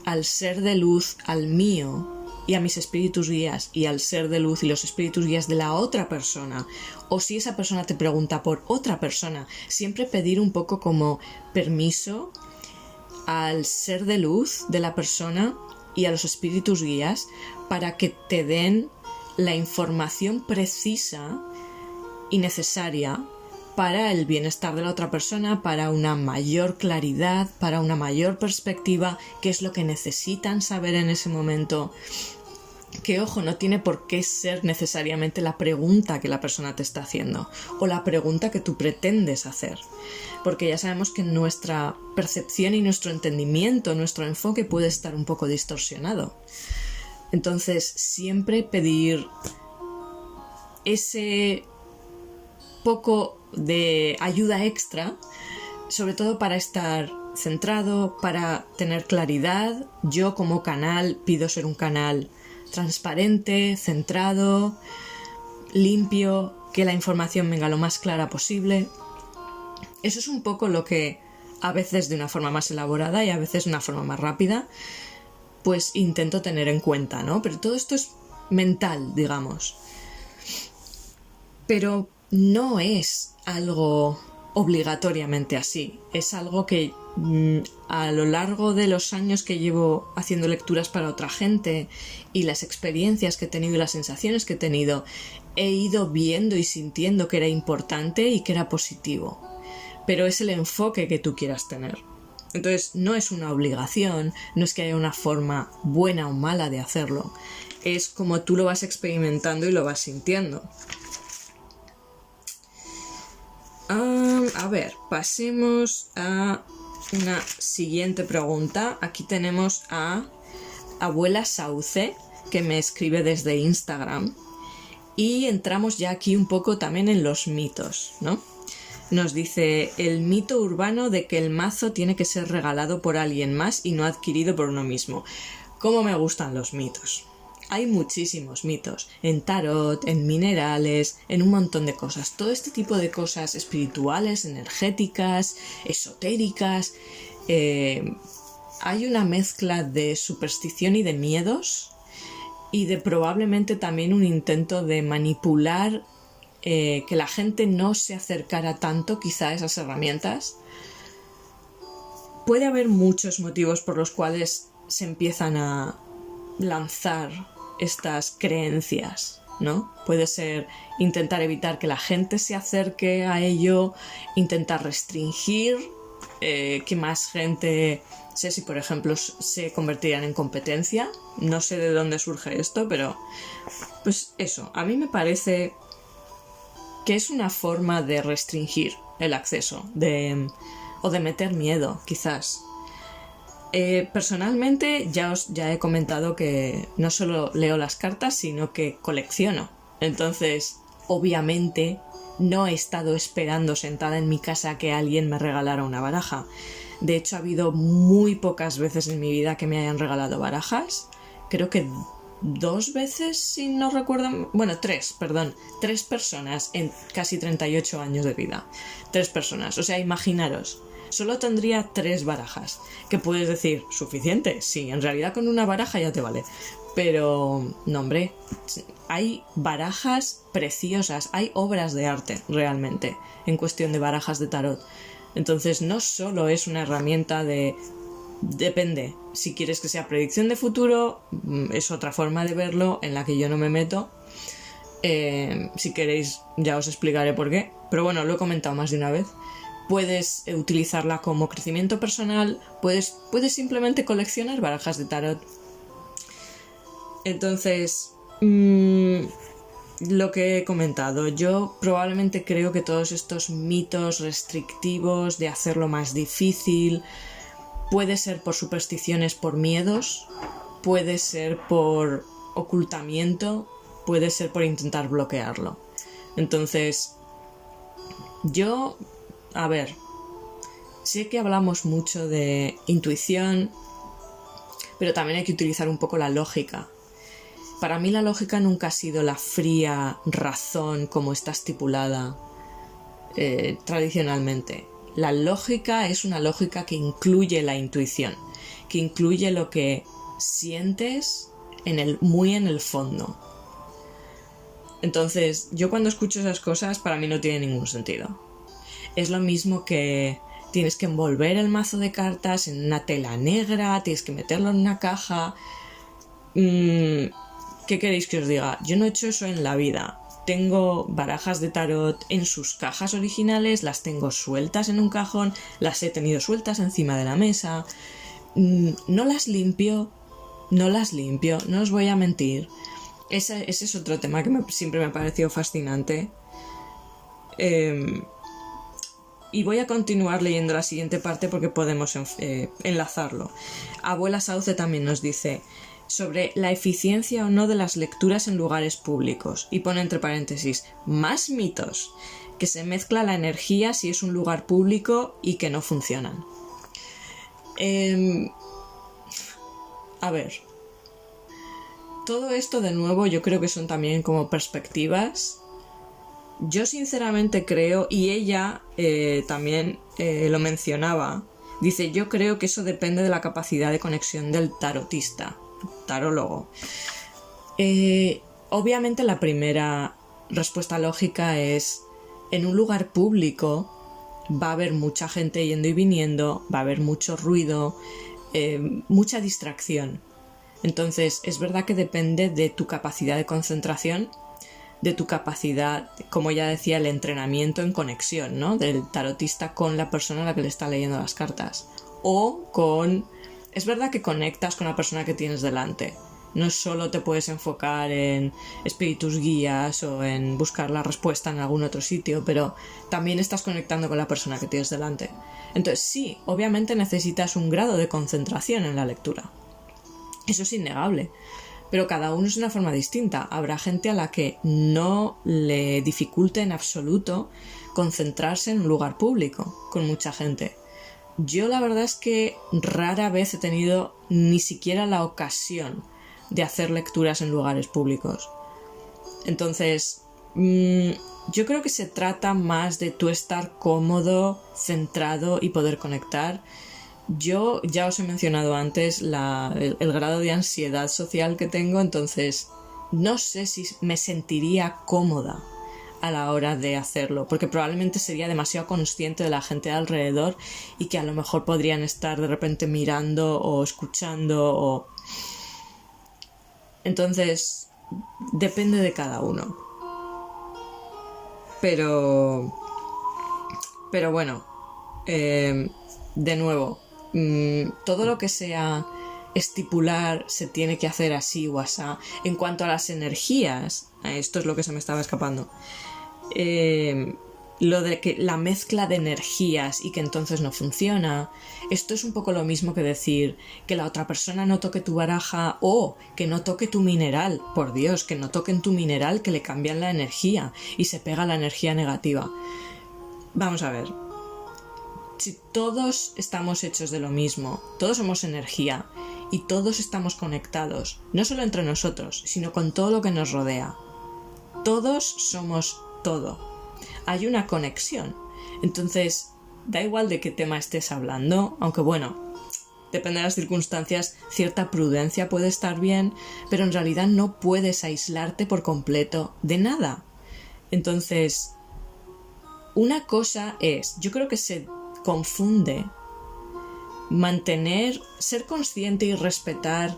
al ser de luz, al mío y a mis espíritus guías y al ser de luz y los espíritus guías de la otra persona, o si esa persona te pregunta por otra persona, siempre pedir un poco como permiso al ser de luz de la persona y a los espíritus guías para que te den la información precisa y necesaria para el bienestar de la otra persona, para una mayor claridad, para una mayor perspectiva, qué es lo que necesitan saber en ese momento. Que, ojo, no tiene por qué ser necesariamente la pregunta que la persona te está haciendo o la pregunta que tú pretendes hacer, porque ya sabemos que nuestra percepción y nuestro entendimiento, nuestro enfoque puede estar un poco distorsionado. Entonces, siempre pedir ese poco de ayuda extra, sobre todo para estar centrado, para tener claridad. Yo como canal pido ser un canal transparente, centrado, limpio, que la información venga lo más clara posible. Eso es un poco lo que a veces de una forma más elaborada y a veces de una forma más rápida pues intento tener en cuenta, ¿no? Pero todo esto es mental, digamos. Pero no es algo obligatoriamente así. Es algo que a lo largo de los años que llevo haciendo lecturas para otra gente y las experiencias que he tenido y las sensaciones que he tenido, he ido viendo y sintiendo que era importante y que era positivo. Pero es el enfoque que tú quieras tener. Entonces no es una obligación, no es que haya una forma buena o mala de hacerlo. Es como tú lo vas experimentando y lo vas sintiendo. A ver, pasemos a una siguiente pregunta. Aquí tenemos a Abuela Sauce, que me escribe desde Instagram. Y entramos ya aquí un poco también en los mitos, ¿no? Nos dice el mito urbano de que el mazo tiene que ser regalado por alguien más y no adquirido por uno mismo. ¿Cómo me gustan los mitos? Hay muchísimos mitos, en tarot, en minerales, en un montón de cosas. Todo este tipo de cosas espirituales, energéticas, esotéricas. Hay una mezcla de superstición y de miedos y de probablemente también un intento de manipular que la gente no se acercara tanto quizá a esas herramientas. Puede haber muchos motivos por los cuales se empiezan a lanzar estas creencias, ¿no? Puede ser intentar evitar que la gente se acerque a ello, intentar restringir que más gente, sé si por ejemplo se convertirían en competencia, no sé de dónde surge esto, pero pues eso, a mí me parece que es una forma de restringir el acceso, o de meter miedo, quizás. Personalmente ya he comentado que no solo leo las cartas, sino que colecciono. Entonces, obviamente, no he estado esperando sentada en mi casa que alguien me regalara una baraja. De hecho, ha habido muy pocas veces en mi vida que me hayan regalado barajas. Creo que 2 veces, si no recuerdo... Bueno, 3 personas en casi 38 años de vida. 3 personas. O sea, imaginaros. Solo tendría 3 barajas. ¿Qué puedes decir? ¿Suficiente? Sí, en realidad con una baraja ya te vale. Pero, no, hombre, hay barajas preciosas, hay obras de arte realmente en cuestión de barajas de tarot. Entonces no solo es una herramienta de... Depende, si quieres que sea predicción de futuro, es otra forma de verlo en la que yo no me meto. Si queréis ya os explicaré por qué, pero bueno, lo he comentado más de una vez. Puedes utilizarla como crecimiento personal, puedes simplemente coleccionar barajas de tarot. Entonces, lo que he comentado, yo probablemente creo que todos estos mitos restrictivos de hacerlo más difícil, puede ser por supersticiones, por miedos, puede ser por ocultamiento, puede ser por intentar bloquearlo. Entonces, yo, a ver, sé que hablamos mucho de intuición, pero también hay que utilizar un poco la lógica. Para mí la lógica nunca ha sido la fría razón como está estipulada tradicionalmente. La lógica es una lógica que incluye la intuición, que incluye lo que sientes muy en el fondo. Entonces, yo cuando escucho esas cosas, para mí no tiene ningún sentido. Es lo mismo que tienes que envolver el mazo de cartas en una tela negra, tienes que meterlo en una caja... ¿Qué queréis que os diga? Yo no he hecho eso en la vida. Tengo barajas de tarot en sus cajas originales, las tengo sueltas en un cajón, las he tenido sueltas encima de la mesa. No las limpio, no os voy a mentir. Ese es otro tema que siempre me ha parecido fascinante. Y voy a continuar leyendo la siguiente parte porque podemos enlazarlo. Abuela Sauce también nos dice... sobre la eficiencia o no de las lecturas en lugares públicos, y pone entre paréntesis, más mitos, que se mezcla la energía si es un lugar público y que no funcionan. A ver, todo esto de nuevo yo creo que son también como perspectivas. Yo sinceramente creo, y ella también lo mencionaba, dice, yo creo que eso depende de la capacidad de conexión del tarotista, tarólogo. Obviamente la primera respuesta lógica es, en un lugar público va a haber mucha gente yendo y viniendo, va a haber mucho ruido, mucha distracción. Entonces es verdad que depende de tu capacidad de concentración, de tu capacidad, como ya decía, el entrenamiento en conexión, ¿no? Del tarotista con la persona a la que le está leyendo las cartas. O con... Es verdad que conectas con la persona que tienes delante. No solo te puedes enfocar en espíritus guías o en buscar la respuesta en algún otro sitio, pero también estás conectando con la persona que tienes delante. Entonces sí, obviamente necesitas un grado de concentración en la lectura. Eso es innegable. Pero cada uno es de una forma distinta. Habrá gente a la que no le dificulte en absoluto concentrarse en un lugar público, con mucha gente. Yo la verdad es que rara vez he tenido ni siquiera la ocasión de hacer lecturas en lugares públicos. Entonces, yo creo que se trata más de tú estar cómodo, centrado y poder conectar. Yo ya os he mencionado antes el grado de ansiedad social que tengo, entonces no sé si me sentiría cómoda a la hora de hacerlo, porque probablemente sería demasiado consciente de la gente de alrededor y que a lo mejor podrían estar de repente mirando o escuchando o... Entonces, depende de cada uno. Pero bueno, de nuevo, todo lo que sea estipular se tiene que hacer así o asá. En cuanto a las energías, esto es lo que se me estaba escapando. lo de que la mezcla de energías y que entonces no funciona, esto es un poco lo mismo que decir que la otra persona no toque tu baraja o que no toque tu mineral. Por Dios, que no toquen tu mineral, que le cambian la energía y se pega la energía negativa. Vamos a ver. Si todos estamos hechos de lo mismo, todos somos energía y todos estamos conectados, no solo entre nosotros, sino con todo lo que nos rodea. Todos somos todo. Hay una conexión. Entonces, da igual de qué tema estés hablando, aunque bueno, depende de las circunstancias, cierta prudencia puede estar bien, pero en realidad no puedes aislarte por completo de nada. Entonces, una cosa es, yo creo que se confunde ser consciente y respetar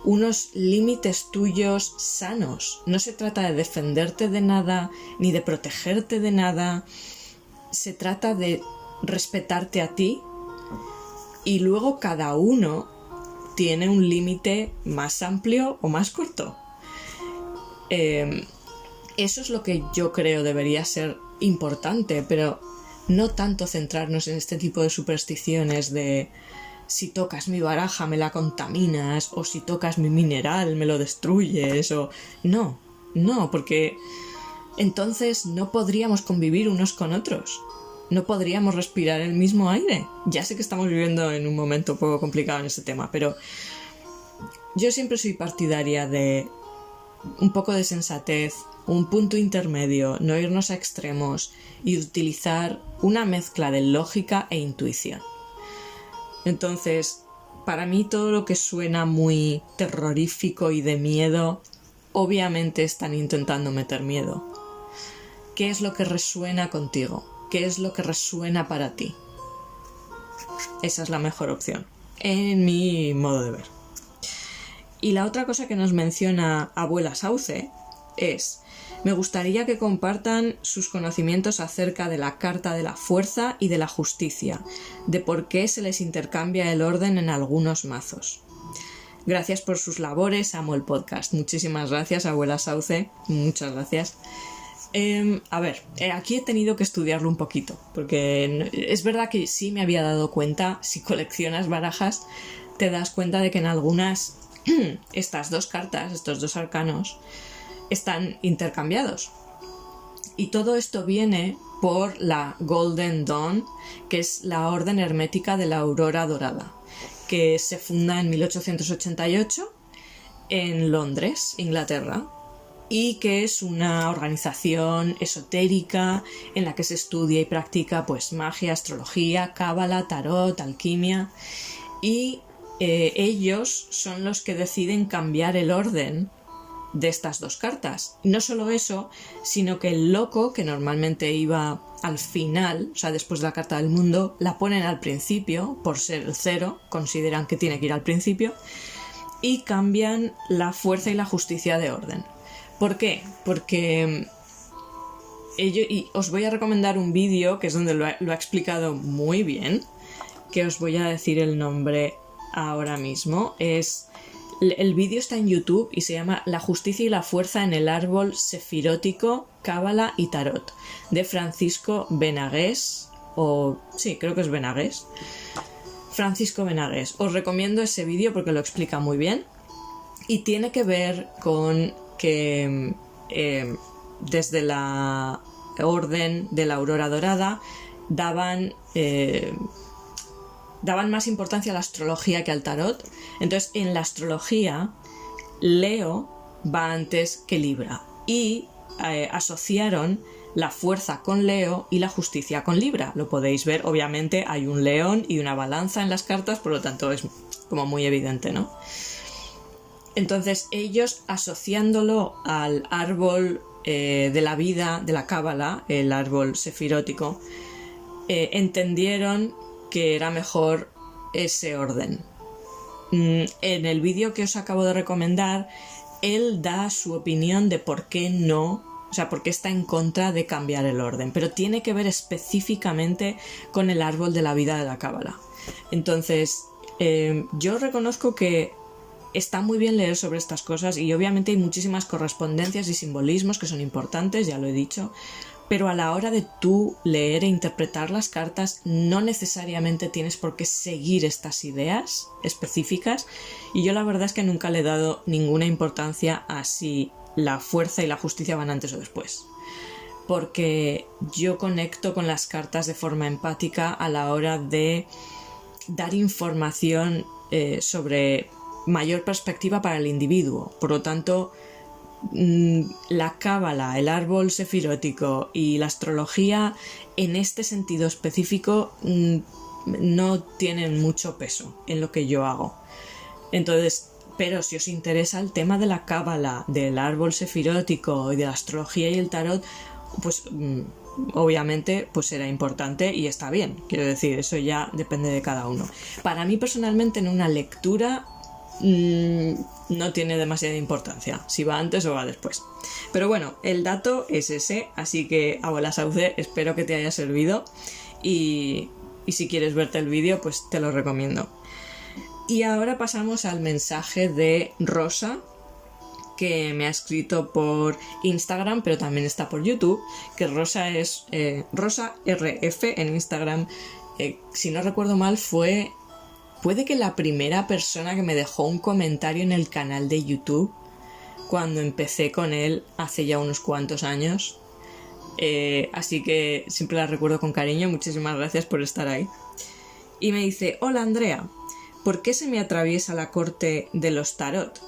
unos límites tuyos sanos. No se trata de defenderte de nada, ni de protegerte de nada. Se trata de respetarte a ti y luego cada uno tiene un límite más amplio o más corto. Eso es lo que yo creo debería ser importante, pero no tanto centrarnos en este tipo de supersticiones de si tocas mi baraja me la contaminas, o si tocas mi mineral me lo destruyes, o... No, porque entonces no podríamos convivir unos con otros. No podríamos respirar el mismo aire. Ya sé que estamos viviendo en un momento un poco complicado en este tema, pero yo siempre soy partidaria de un poco de sensatez, un punto intermedio, no irnos a extremos y utilizar una mezcla de lógica e intuición. Entonces, para mí todo lo que suena muy terrorífico y de miedo, obviamente están intentando meter miedo. ¿Qué es lo que resuena contigo? ¿Qué es lo que resuena para ti? Esa es la mejor opción, en mi modo de ver. Y la otra cosa que nos menciona Abuela Sauce es: me gustaría que compartan sus conocimientos acerca de la carta de la fuerza y de la justicia, de por qué se les intercambia el orden en algunos mazos. Gracias por sus labores, amo el podcast. Muchísimas gracias, Abuela Sauce, muchas gracias. Aquí he tenido que estudiarlo un poquito, porque es verdad que sí me había dado cuenta, si coleccionas barajas, te das cuenta de que en algunas estas dos cartas, estos dos arcanos, están intercambiados. Y todo esto viene por la Golden Dawn, que es la orden hermética de la aurora dorada, que se funda en 1888 en Londres, Inglaterra, y que es una organización esotérica en la que se estudia y practica pues magia, astrología, cábala, tarot, alquimia, y ellos son los que deciden cambiar el orden de estas dos cartas. Y no solo eso, sino que el loco, que normalmente iba al final, o sea, después de la carta del mundo, la ponen al principio, por ser el 0, consideran que tiene que ir al principio, y cambian la fuerza y la justicia de orden. ¿Por qué? Porque y os voy a recomendar un vídeo, que es donde lo ha explicado muy bien, que os voy a decir el nombre ahora mismo. El vídeo está en YouTube y se llama La justicia y la fuerza en el árbol sefirótico, cábala y tarot, de Francisco Benagués, sí, creo que es Benagués. Francisco Benagués. Os recomiendo ese vídeo porque lo explica muy bien y tiene que ver con que desde la orden de la aurora dorada daban más importancia a la astrología que al tarot. Entonces, en la astrología, Leo va antes que Libra y asociaron la fuerza con Leo y la justicia con Libra. Lo podéis ver, obviamente hay un león y una balanza en las cartas, por lo tanto es como muy evidente, ¿no? Entonces ellos, asociándolo al árbol de la vida, de la cábala, el árbol sefirótico, entendieron que era mejor ese orden. En el vídeo que os acabo de recomendar, él da su opinión de por qué no, o sea, por qué está en contra de cambiar el orden, pero tiene que ver específicamente con el árbol de la vida de la cábala. Entonces, yo reconozco que está muy bien leer sobre estas cosas y obviamente hay muchísimas correspondencias y simbolismos que son importantes, ya lo he dicho, pero a la hora de tú leer e interpretar las cartas no necesariamente tienes por qué seguir estas ideas específicas, y yo la verdad es que nunca le he dado ninguna importancia a si la fuerza y la justicia van antes o después, porque yo conecto con las cartas de forma empática a la hora de dar información sobre mayor perspectiva para el individuo. Por lo tanto, la cábala, el árbol sefirótico y la astrología en este sentido específico no tienen mucho peso en lo que yo hago. Entonces, pero si os interesa el tema de la cábala, del árbol sefirótico y de la astrología y el tarot, pues obviamente pues será importante y está bien. Quiero decir, eso ya depende de cada uno. Para mí personalmente en una lectura no tiene demasiada importancia si va antes o va después. Pero bueno, el dato es ese, así que abuela Sauce, espero que te haya servido y si quieres verte el vídeo pues te lo recomiendo. Y ahora pasamos al mensaje de Rosa, que me ha escrito por Instagram, pero también está por YouTube, que Rosa es Rosa RF en Instagram. Si no recuerdo mal puede que la primera persona que me dejó un comentario en el canal de YouTube cuando empecé con él hace ya unos cuantos años. Así que siempre la recuerdo con cariño. Muchísimas gracias por estar ahí. Y me dice: hola Andrea, ¿por qué se me atraviesa la corte de los tarot?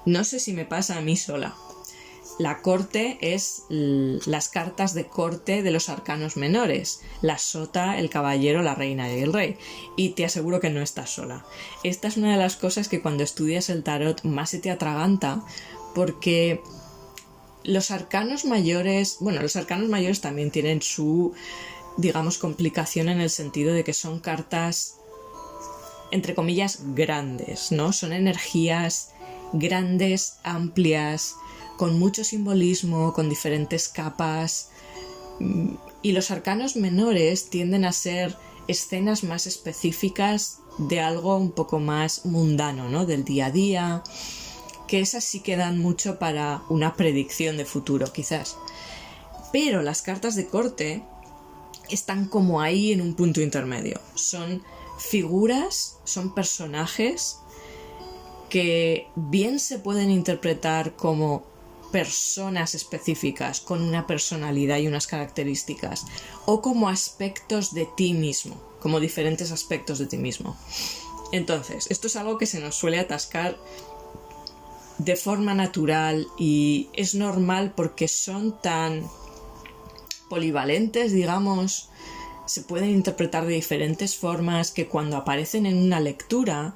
No sé si me pasa a mí sola. La corte es las cartas de corte de los arcanos menores, la sota, el caballero, la reina y el rey. Y te aseguro que no estás sola. Esta es una de las cosas que cuando estudias el tarot más se te atraganta, porque los arcanos mayores, bueno, los arcanos mayores también tienen su, digamos, complicación en el sentido de que son cartas, entre comillas, grandes, ¿no? Son energías grandes, amplias, con mucho simbolismo, con diferentes capas, y los arcanos menores tienden a ser escenas más específicas de algo un poco más mundano, ¿no? Del día a día, que esas sí que dan mucho para una predicción de futuro, quizás. Pero las cartas de corte están como ahí en un punto intermedio. Son figuras, son personajes que bien se pueden interpretar como personas específicas con una personalidad y unas características, o como aspectos de ti mismo, como diferentes aspectos de ti mismo. Entonces, esto es algo que se nos suele atascar de forma natural y es normal porque son tan polivalentes, digamos, se pueden interpretar de diferentes formas, que cuando aparecen en una lectura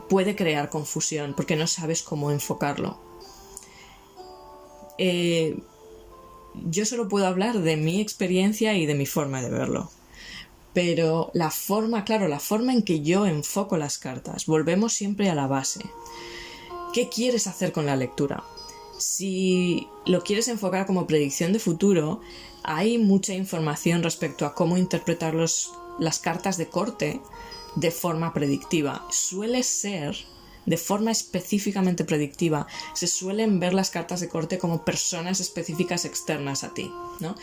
puede crear confusión porque no sabes cómo enfocarlo. Yo solo puedo hablar de mi experiencia y de mi forma de verlo, pero la forma en que yo enfoco las cartas, volvemos siempre a la base. ¿Qué quieres hacer con la lectura? Si lo quieres enfocar como predicción de futuro, hay mucha información respecto a cómo interpretar las cartas de corte de forma predictiva. Suele ser de forma específicamente predictiva. Se suelen ver las cartas de corte como personas específicas externas a ti, ¿no?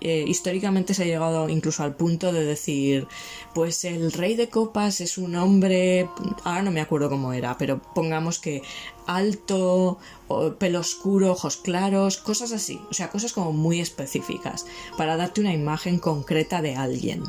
Históricamente se ha llegado incluso al punto de decir, pues el rey de copas es un hombre, ahora no me acuerdo cómo era, pero pongamos que alto, pelo oscuro, ojos claros, cosas así, o sea, cosas como muy específicas para darte una imagen concreta de alguien.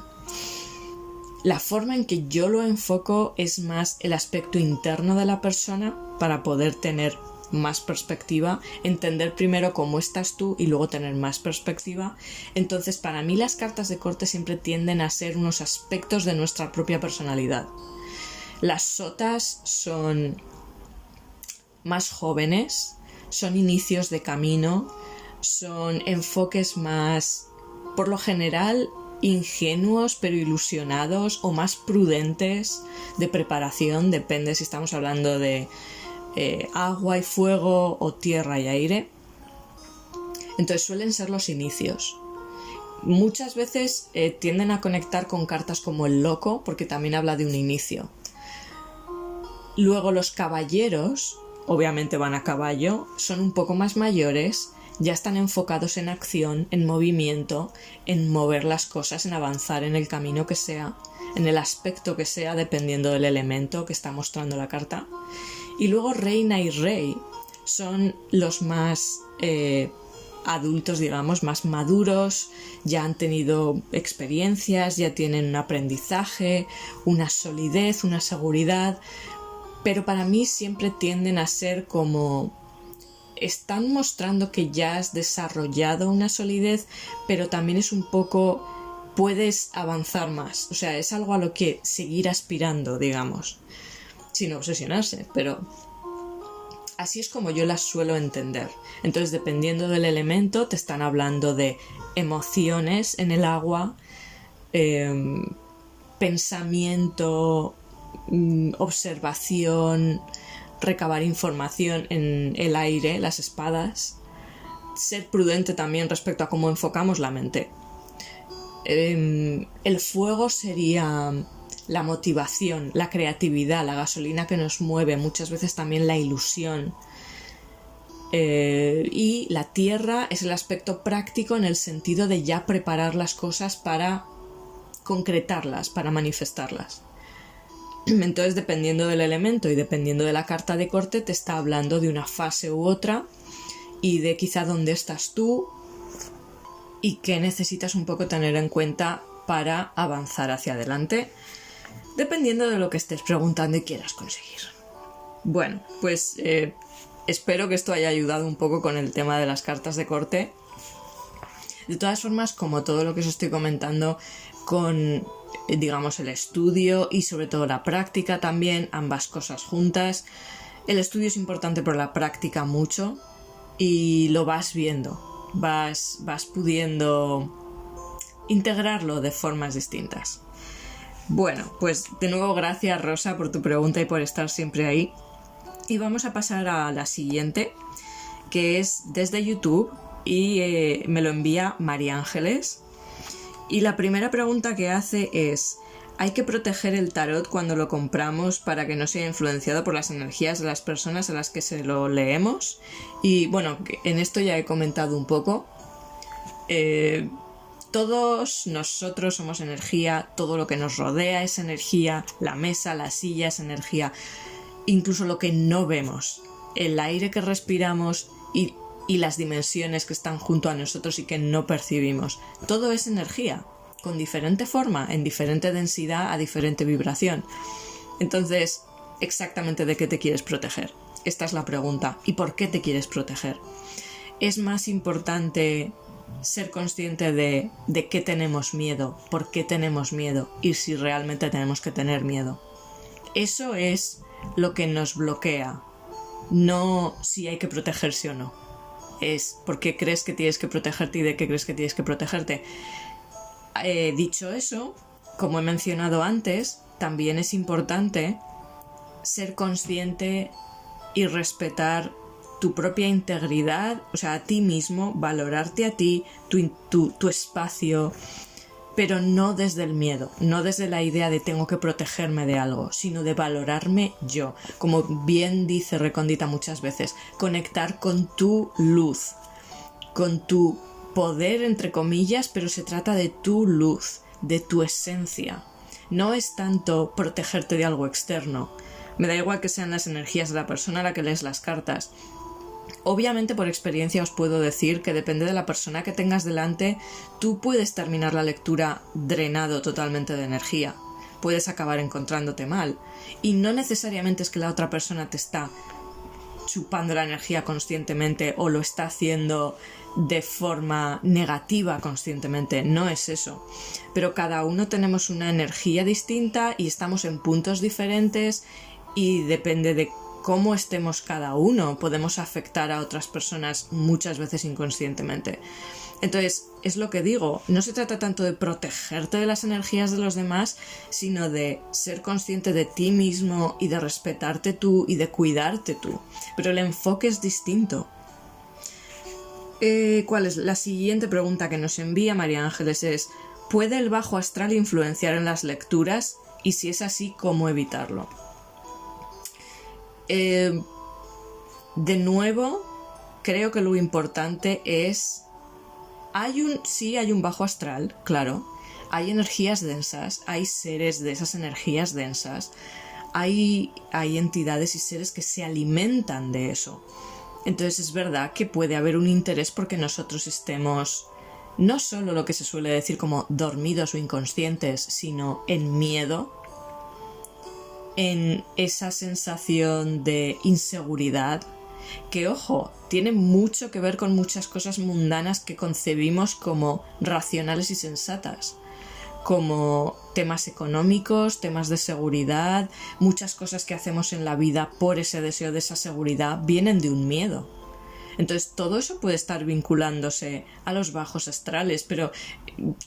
La forma en que yo lo enfoco es más el aspecto interno de la persona, para poder tener más perspectiva, entender primero cómo estás tú y luego tener más perspectiva. Entonces, para mí las cartas de corte siempre tienden a ser unos aspectos de nuestra propia personalidad. Las sotas son más jóvenes, son inicios de camino, son enfoques más, por lo general, ingenuos pero ilusionados, o más prudentes, de preparación, depende si estamos hablando de agua y fuego o tierra y aire. Entonces suelen ser los inicios. Muchas veces tienden a conectar con cartas como el loco, porque también habla de un inicio. Luego los caballeros, obviamente van a caballo, son un poco más mayores ya están enfocados en acción, en movimiento, en mover las cosas, en avanzar en el camino que sea, en el aspecto que sea, dependiendo del elemento que está mostrando la carta. Y luego reina y rey son los más adultos, digamos, más maduros, ya han tenido experiencias, ya tienen un aprendizaje, una solidez, una seguridad, pero para mí siempre tienden a ser como... están mostrando que ya has desarrollado una solidez, pero también es un poco... puedes avanzar más, o sea, es algo a lo que seguir aspirando, digamos, sin obsesionarse, pero así es como yo las suelo entender. Entonces, dependiendo del elemento, te están hablando de emociones en el agua, pensamiento, observación, recabar información en el aire, las espadas, ser prudente también respecto a cómo enfocamos la mente. El fuego sería la motivación, la creatividad, la gasolina que nos mueve, muchas veces también la ilusión. Y la tierra es el aspecto práctico en el sentido de ya preparar las cosas para concretarlas, para manifestarlas. Entonces, dependiendo del elemento y dependiendo de la carta de corte, te está hablando de una fase u otra y de quizá dónde estás tú y qué necesitas un poco tener en cuenta para avanzar hacia adelante, dependiendo de lo que estés preguntando y quieras conseguir. Bueno, pues espero que esto haya ayudado un poco con el tema de las cartas de corte. De todas formas, como todo lo que os estoy comentando, con, digamos, el estudio y sobre todo la práctica también, ambas cosas juntas. El estudio es importante, pero la práctica mucho y lo vas viendo, vas pudiendo integrarlo de formas distintas. Bueno, pues de nuevo gracias, Rosa, por tu pregunta y por estar siempre ahí. Y vamos a pasar a la siguiente, que es desde YouTube y me lo envía María Ángeles. Y la primera pregunta que hace es: ¿hay que proteger el tarot cuando lo compramos para que no sea influenciado por las energías de las personas a las que se lo leemos? Y bueno, en esto ya he comentado un poco. Todos nosotros somos energía, todo lo que nos rodea es energía, la mesa, la silla es energía, incluso lo que no vemos, el aire que respiramos y las dimensiones que están junto a nosotros y que no percibimos. Todo es energía, con diferente forma, en diferente densidad, a diferente vibración. Entonces, exactamente de qué te quieres proteger. Esta es la pregunta. ¿Y por qué te quieres proteger? Es más importante ser consciente de qué tenemos miedo, por qué tenemos miedo y si realmente tenemos que tener miedo. Eso es lo que nos bloquea, no si hay que protegerse o no. Es por qué crees que tienes que protegerte y de qué crees que tienes que protegerte. Dicho eso, como he mencionado antes, también es importante ser consciente y respetar tu propia integridad, o sea, a ti mismo, valorarte a ti, tu espacio, pero no desde el miedo, no desde la idea de tengo que protegerme de algo, sino de valorarme yo. Como bien dice Recóndita muchas veces, conectar con tu luz, con tu poder, entre comillas, pero se trata de tu luz, de tu esencia. No es tanto protegerte de algo externo. Me da igual que sean las energías de la persona a la que lees las cartas. Obviamente, por experiencia os puedo decir que depende de la persona que tengas delante, tú puedes terminar la lectura drenado totalmente de energía. Puedes acabar encontrándote mal. Y no necesariamente es que la otra persona te está chupando la energía conscientemente o lo está haciendo de forma negativa conscientemente. No es eso. Pero cada uno tenemos una energía distinta y estamos en puntos diferentes y depende de cómo estemos cada uno, podemos afectar a otras personas muchas veces inconscientemente. Entonces, es lo que digo, no se trata tanto de protegerte de las energías de los demás, sino de ser consciente de ti mismo y de respetarte tú y de cuidarte tú. Pero el enfoque es distinto. ¿Cuál es? La siguiente pregunta que nos envía María Ángeles es: ¿puede el bajo astral influenciar en las lecturas? Y si es así, ¿cómo evitarlo? De nuevo, creo que lo importante es... Sí hay un bajo astral, claro. Hay energías densas, hay seres de esas energías densas. Hay entidades y seres que se alimentan de eso. Entonces es verdad que puede haber un interés porque nosotros estemos no solo lo que se suele decir como dormidos o inconscientes, sino en miedo, en esa sensación de inseguridad, que, ojo, tiene mucho que ver con muchas cosas mundanas que concebimos como racionales y sensatas, como temas económicos, temas de seguridad. Muchas cosas que hacemos en la vida por ese deseo de esa seguridad vienen de un miedo. Entonces todo eso puede estar vinculándose a los bajos astrales, pero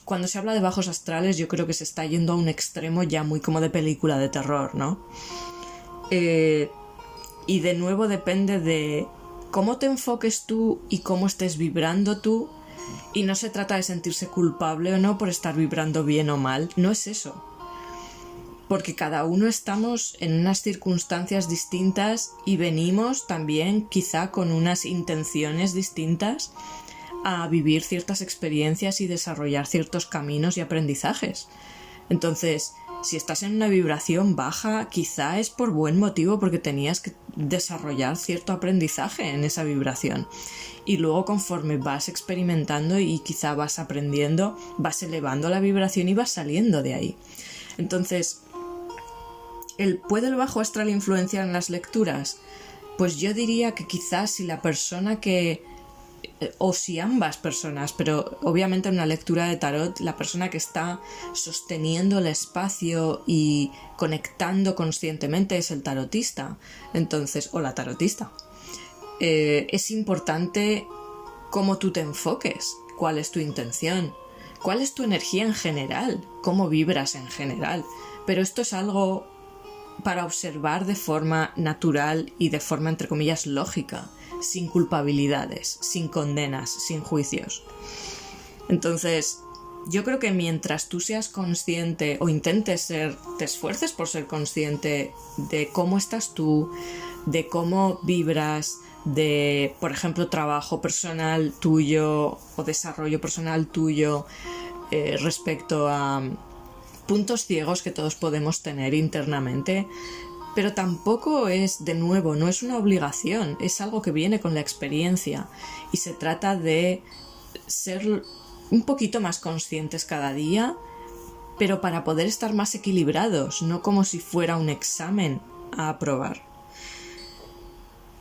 cuando se habla de bajos astrales yo creo que se está yendo a un extremo ya muy como de película de terror, ¿no? Y de nuevo depende de cómo te enfoques tú y cómo estés vibrando tú. Y no se trata de sentirse culpable o no por estar vibrando bien o mal, no es eso. Porque cada uno estamos en unas circunstancias distintas y venimos también quizá con unas intenciones distintas a vivir ciertas experiencias y desarrollar ciertos caminos y aprendizajes. Entonces, si estás en una vibración baja, quizá es por buen motivo, porque tenías que desarrollar cierto aprendizaje en esa vibración. Y luego, conforme vas experimentando y quizá vas aprendiendo, vas elevando la vibración y vas saliendo de ahí. Entonces, ¿puede el bajo astral influenciar en las lecturas? Pues yo diría que quizás si la persona o si ambas personas, pero obviamente en una lectura de tarot, la persona que está sosteniendo el espacio y conectando conscientemente es el tarotista, entonces, o la tarotista. Es importante cómo tú te enfoques, cuál es tu intención, cuál es tu energía en general, cómo vibras en general. Pero esto es algo para observar de forma natural y de forma, entre comillas, lógica, sin culpabilidades, sin condenas, sin juicios. Entonces, yo creo que mientras tú seas consciente o intentes te esfuerces por ser consciente de cómo estás tú, de cómo vibras, de, por ejemplo, trabajo personal tuyo o desarrollo personal tuyo respecto a puntos ciegos que todos podemos tener internamente, pero tampoco es, de nuevo, no es una obligación, es algo que viene con la experiencia y se trata de ser un poquito más conscientes cada día, pero para poder estar más equilibrados, no como si fuera un examen a aprobar.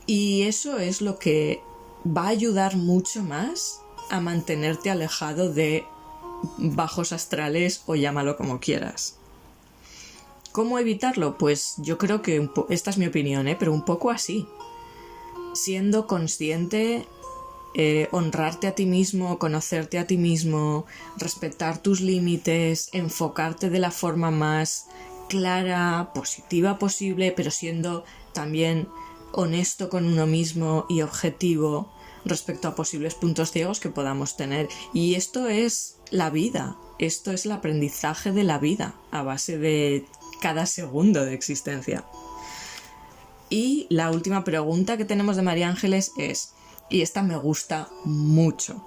Y eso es lo que va a ayudar mucho más a mantenerte alejado de bajos astrales o llámalo como quieras. ¿Cómo evitarlo? Pues yo creo que esta es mi opinión, pero un poco así. Siendo consciente, honrarte a ti mismo, conocerte a ti mismo, respetar tus límites, enfocarte de la forma más clara, positiva posible, pero siendo también honesto con uno mismo y objetivo respecto a posibles puntos ciegos que podamos tener. Y esto es la vida, esto es el aprendizaje de la vida a base de cada segundo de existencia. Y la última pregunta que tenemos de María Ángeles es, y esta me gusta mucho: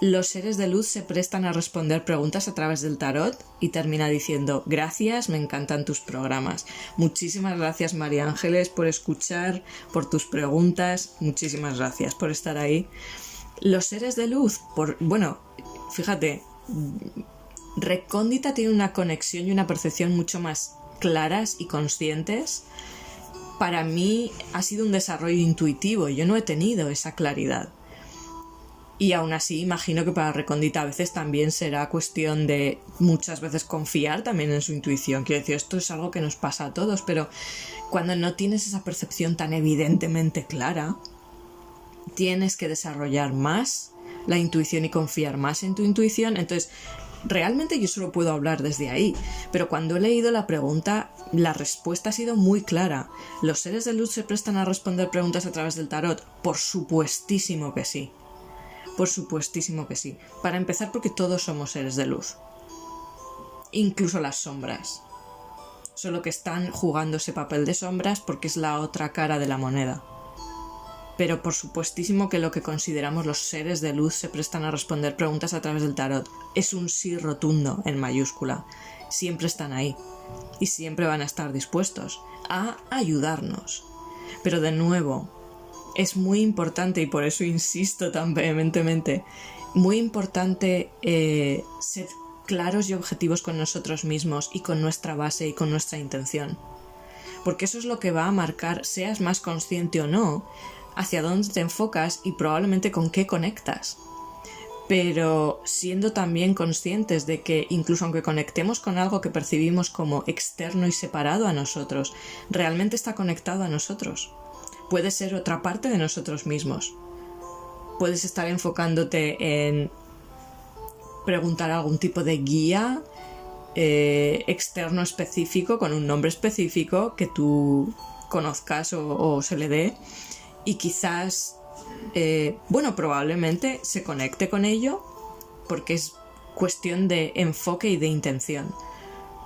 los seres de luz se prestan a responder preguntas a través del tarot, y termina diciendo: gracias, me encantan tus programas. Muchísimas gracias, María Ángeles, por escuchar, por tus preguntas, muchísimas gracias por estar ahí. Los seres de luz, bueno, fíjate, Recóndita tiene una conexión y una percepción mucho más claras y conscientes. Para mí ha sido un desarrollo intuitivo, yo no he tenido esa claridad. Y aún así imagino que para Recóndita a veces también será cuestión de muchas veces confiar también en su intuición. Quiero decir, esto es algo que nos pasa a todos, pero cuando no tienes esa percepción tan evidentemente clara, tienes que desarrollar más la intuición y confiar más en tu intuición. Entonces, realmente yo solo puedo hablar desde ahí, pero cuando he leído la pregunta, la respuesta ha sido muy clara. ¿Los seres de luz se prestan a responder preguntas a través del tarot? Por supuestísimo que sí. Por supuestísimo que sí. Para empezar, porque todos somos seres de luz. Incluso las sombras. Solo que están jugando ese papel de sombras porque es la otra cara de la moneda. pero por supuestísimo que lo que consideramos los seres de luz se prestan a responder preguntas a través del tarot. Es un sí rotundo en mayúscula. Siempre están ahí y siempre van a estar dispuestos a ayudarnos. Pero de nuevo, es muy importante, y por eso insisto tan vehementemente, muy importante ser claros y objetivos con nosotros mismos y con nuestra base y con nuestra intención. Porque eso es lo que va a marcar, seas más consciente o no, hacia dónde te enfocas y probablemente con qué conectas. Pero siendo también conscientes de que incluso aunque conectemos con algo que percibimos como externo y separado a nosotros, realmente está conectado a nosotros. Puede ser otra parte de nosotros mismos. Puedes estar enfocándote en preguntar algún tipo de guía externo específico, con un nombre específico que tú conozcas o se le dé, y quizás, probablemente se conecte con ello porque es cuestión de enfoque y de intención.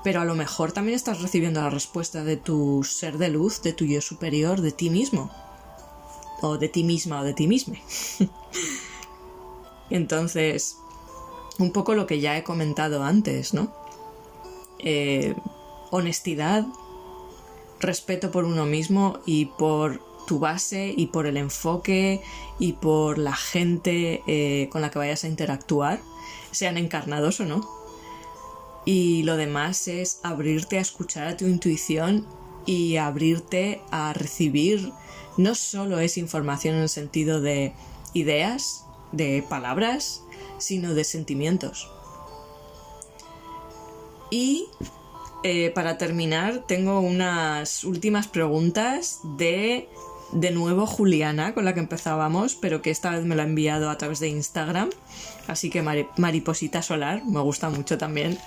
Pero a lo mejor también estás recibiendo la respuesta de tu ser de luz, de tu yo superior, de ti mismo. O de ti misma o de ti misme. Entonces, un poco lo que ya he comentado antes, ¿no? Honestidad, respeto por uno mismo y por tu base y por el enfoque y por la gente con la que vayas a interactuar, sean encarnados o no. Y lo demás es abrirte a escuchar a tu intuición y abrirte a recibir. No solo es información en el sentido de ideas, de palabras, sino de sentimientos. Y para terminar, tengo unas últimas preguntas de nuevo Juliana, con la que empezábamos, pero que esta vez me lo ha enviado a través de Instagram. Así que Mariposita Solar, me gusta mucho también.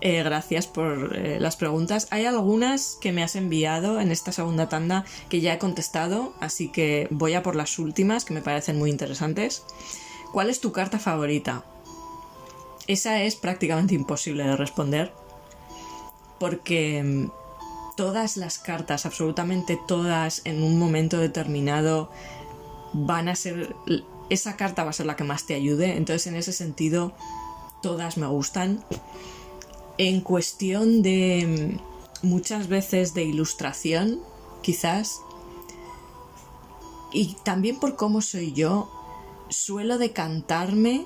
Gracias por las preguntas. Hay algunas que me has enviado en esta segunda tanda que ya he contestado, así que voy a por las últimas, que me parecen muy interesantes. ¿Cuál es tu carta favorita? Esa es prácticamente imposible de responder, porque todas las cartas, absolutamente todas, en un momento determinado van a ser... Esa carta va a ser la que más te ayude, entonces en ese sentido todas me gustan. En cuestión de muchas veces de ilustración, quizás, y también por cómo soy yo, suelo decantarme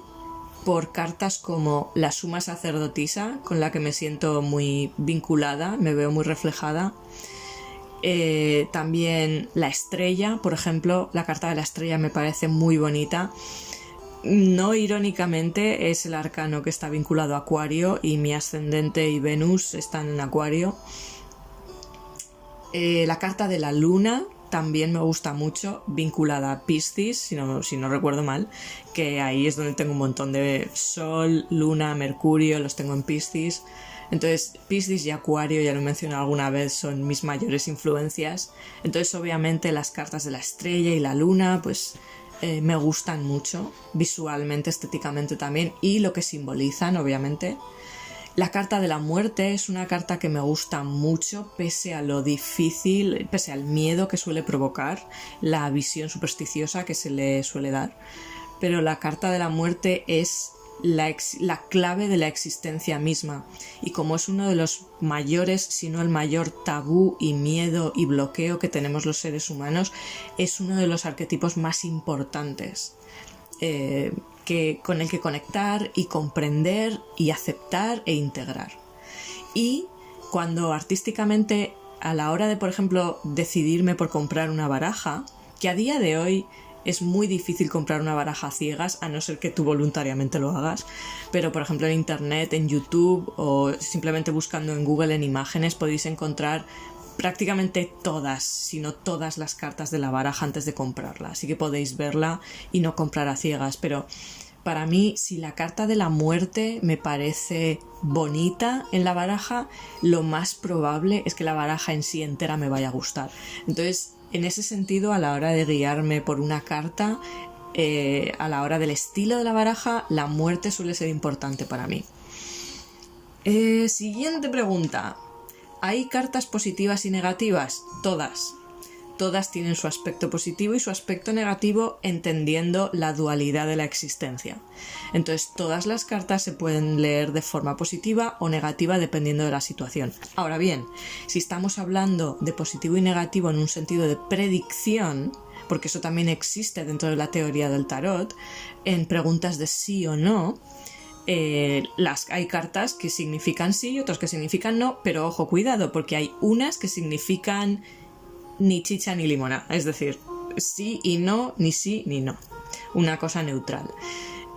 por cartas como la Suma Sacerdotisa, con la que me siento muy vinculada, me veo muy reflejada. También la Estrella, por ejemplo, la carta de la Estrella me parece muy bonita. No irónicamente, es el arcano que está vinculado a Acuario y mi ascendente y Venus están en Acuario. La carta de la Luna también me gusta mucho, vinculada a Piscis, si no recuerdo mal, que ahí es donde tengo un montón de Sol, Luna, Mercurio, los tengo en Piscis. Entonces, Piscis y Acuario, ya lo he mencionado alguna vez, son mis mayores influencias. Entonces, obviamente, las cartas de la Estrella y la Luna, pues me gustan mucho, visualmente, estéticamente también, y lo que simbolizan, obviamente. La carta de la muerte es una carta que me gusta mucho, pese a lo difícil, pese al miedo que suele provocar, la visión supersticiosa que se le suele dar. Pero la carta de la muerte es la clave de la existencia misma, y como es uno de los mayores, si no el mayor tabú y miedo y bloqueo que tenemos los seres humanos, es uno de los arquetipos más importantes con el que conectar y comprender y aceptar e integrar. Y cuando artísticamente, a la hora de, por ejemplo, decidirme por comprar una baraja, que a día de hoy es muy difícil comprar una baraja a ciegas, a no ser que tú voluntariamente lo hagas, pero por ejemplo en internet, en YouTube o simplemente buscando en Google en imágenes podéis encontrar prácticamente todas, si no todas las cartas de la baraja antes de comprarla, así que podéis verla y no comprar a ciegas. Pero para mí, si la carta de la muerte me parece bonita en la baraja, lo más probable es que la baraja en sí entera me vaya a gustar. Entonces, en ese sentido, a la hora de guiarme por una carta, a la hora del estilo de la baraja, la muerte suele ser importante para mí. Siguiente pregunta. ¿Hay cartas positivas y negativas? Todas todas tienen su aspecto positivo y su aspecto negativo, entendiendo la dualidad de la existencia. Entonces, todas las cartas se pueden leer de forma positiva o negativa dependiendo de la situación. Ahora bien, si estamos hablando de positivo y negativo en un sentido de predicción, porque eso también existe dentro de la teoría del tarot, en preguntas de sí o no, hay cartas que significan sí y otras que significan no, pero ojo, cuidado, porque hay unas que significan ni chicha ni limona, es decir, sí y no, ni sí ni no, una cosa neutral.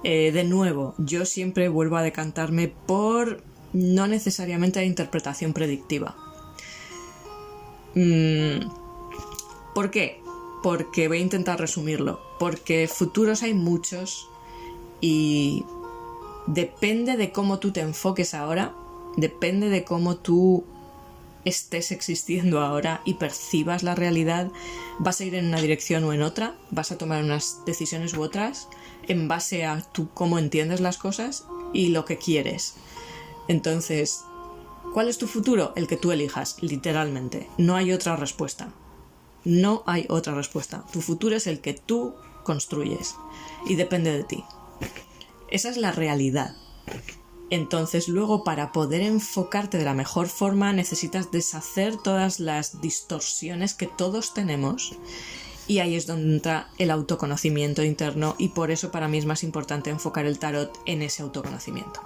De nuevo, yo siempre vuelvo a decantarme por no necesariamente la interpretación predictiva. ¿Por qué? Porque voy a intentar resumirlo, porque futuros hay muchos y depende de cómo tú te enfoques ahora, depende de cómo tú estés existiendo ahora y percibas la realidad, vas a ir en una dirección o en otra, vas a tomar unas decisiones u otras en base a tú cómo entiendes las cosas y lo que quieres. Entonces, ¿cuál es tu futuro? El que tú elijas, literalmente. No hay otra respuesta. No hay otra respuesta. Tu futuro es el que tú construyes y depende de ti. Esa es la realidad. Entonces, luego, para poder enfocarte de la mejor forma, necesitas deshacer todas las distorsiones que todos tenemos, y ahí es donde entra el autoconocimiento interno, y por eso para mí es más importante enfocar el tarot en ese autoconocimiento.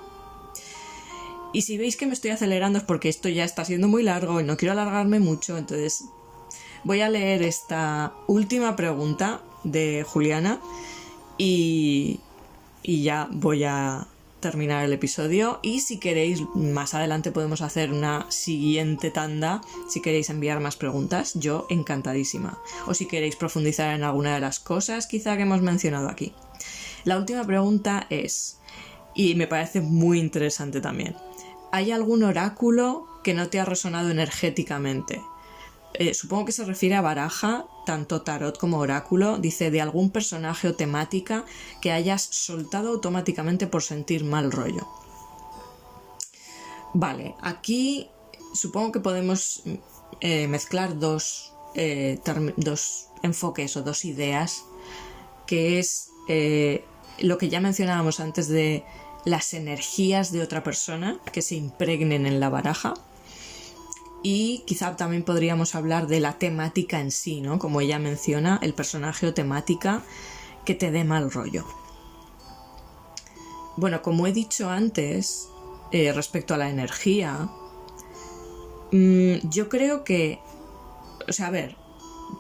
Y si veis que me estoy acelerando es porque esto ya está siendo muy largo y no quiero alargarme mucho, entonces voy a leer esta última pregunta de Juliana y ya voy a terminar el episodio. Y si queréis, más adelante podemos hacer una siguiente tanda, si queréis enviar más preguntas, yo encantadísima, o si queréis profundizar en alguna de las cosas quizá que hemos mencionado aquí. La última pregunta es, y me parece muy interesante también, ¿hay algún oráculo que no te ha resonado energéticamente? Supongo que se refiere a baraja, tanto tarot como oráculo. Dice, de algún personaje o temática que hayas soltado automáticamente por sentir mal rollo. Vale, aquí supongo que podemos mezclar dos enfoques o dos ideas, que es lo que ya mencionábamos antes de las energías de otra persona que se impregnen en la baraja. Y quizá también podríamos hablar de la temática en sí, ¿no? Como ella menciona, el personaje o temática que te dé mal rollo. Bueno, como he dicho antes, respecto a la energía, yo creo que... O sea, a ver,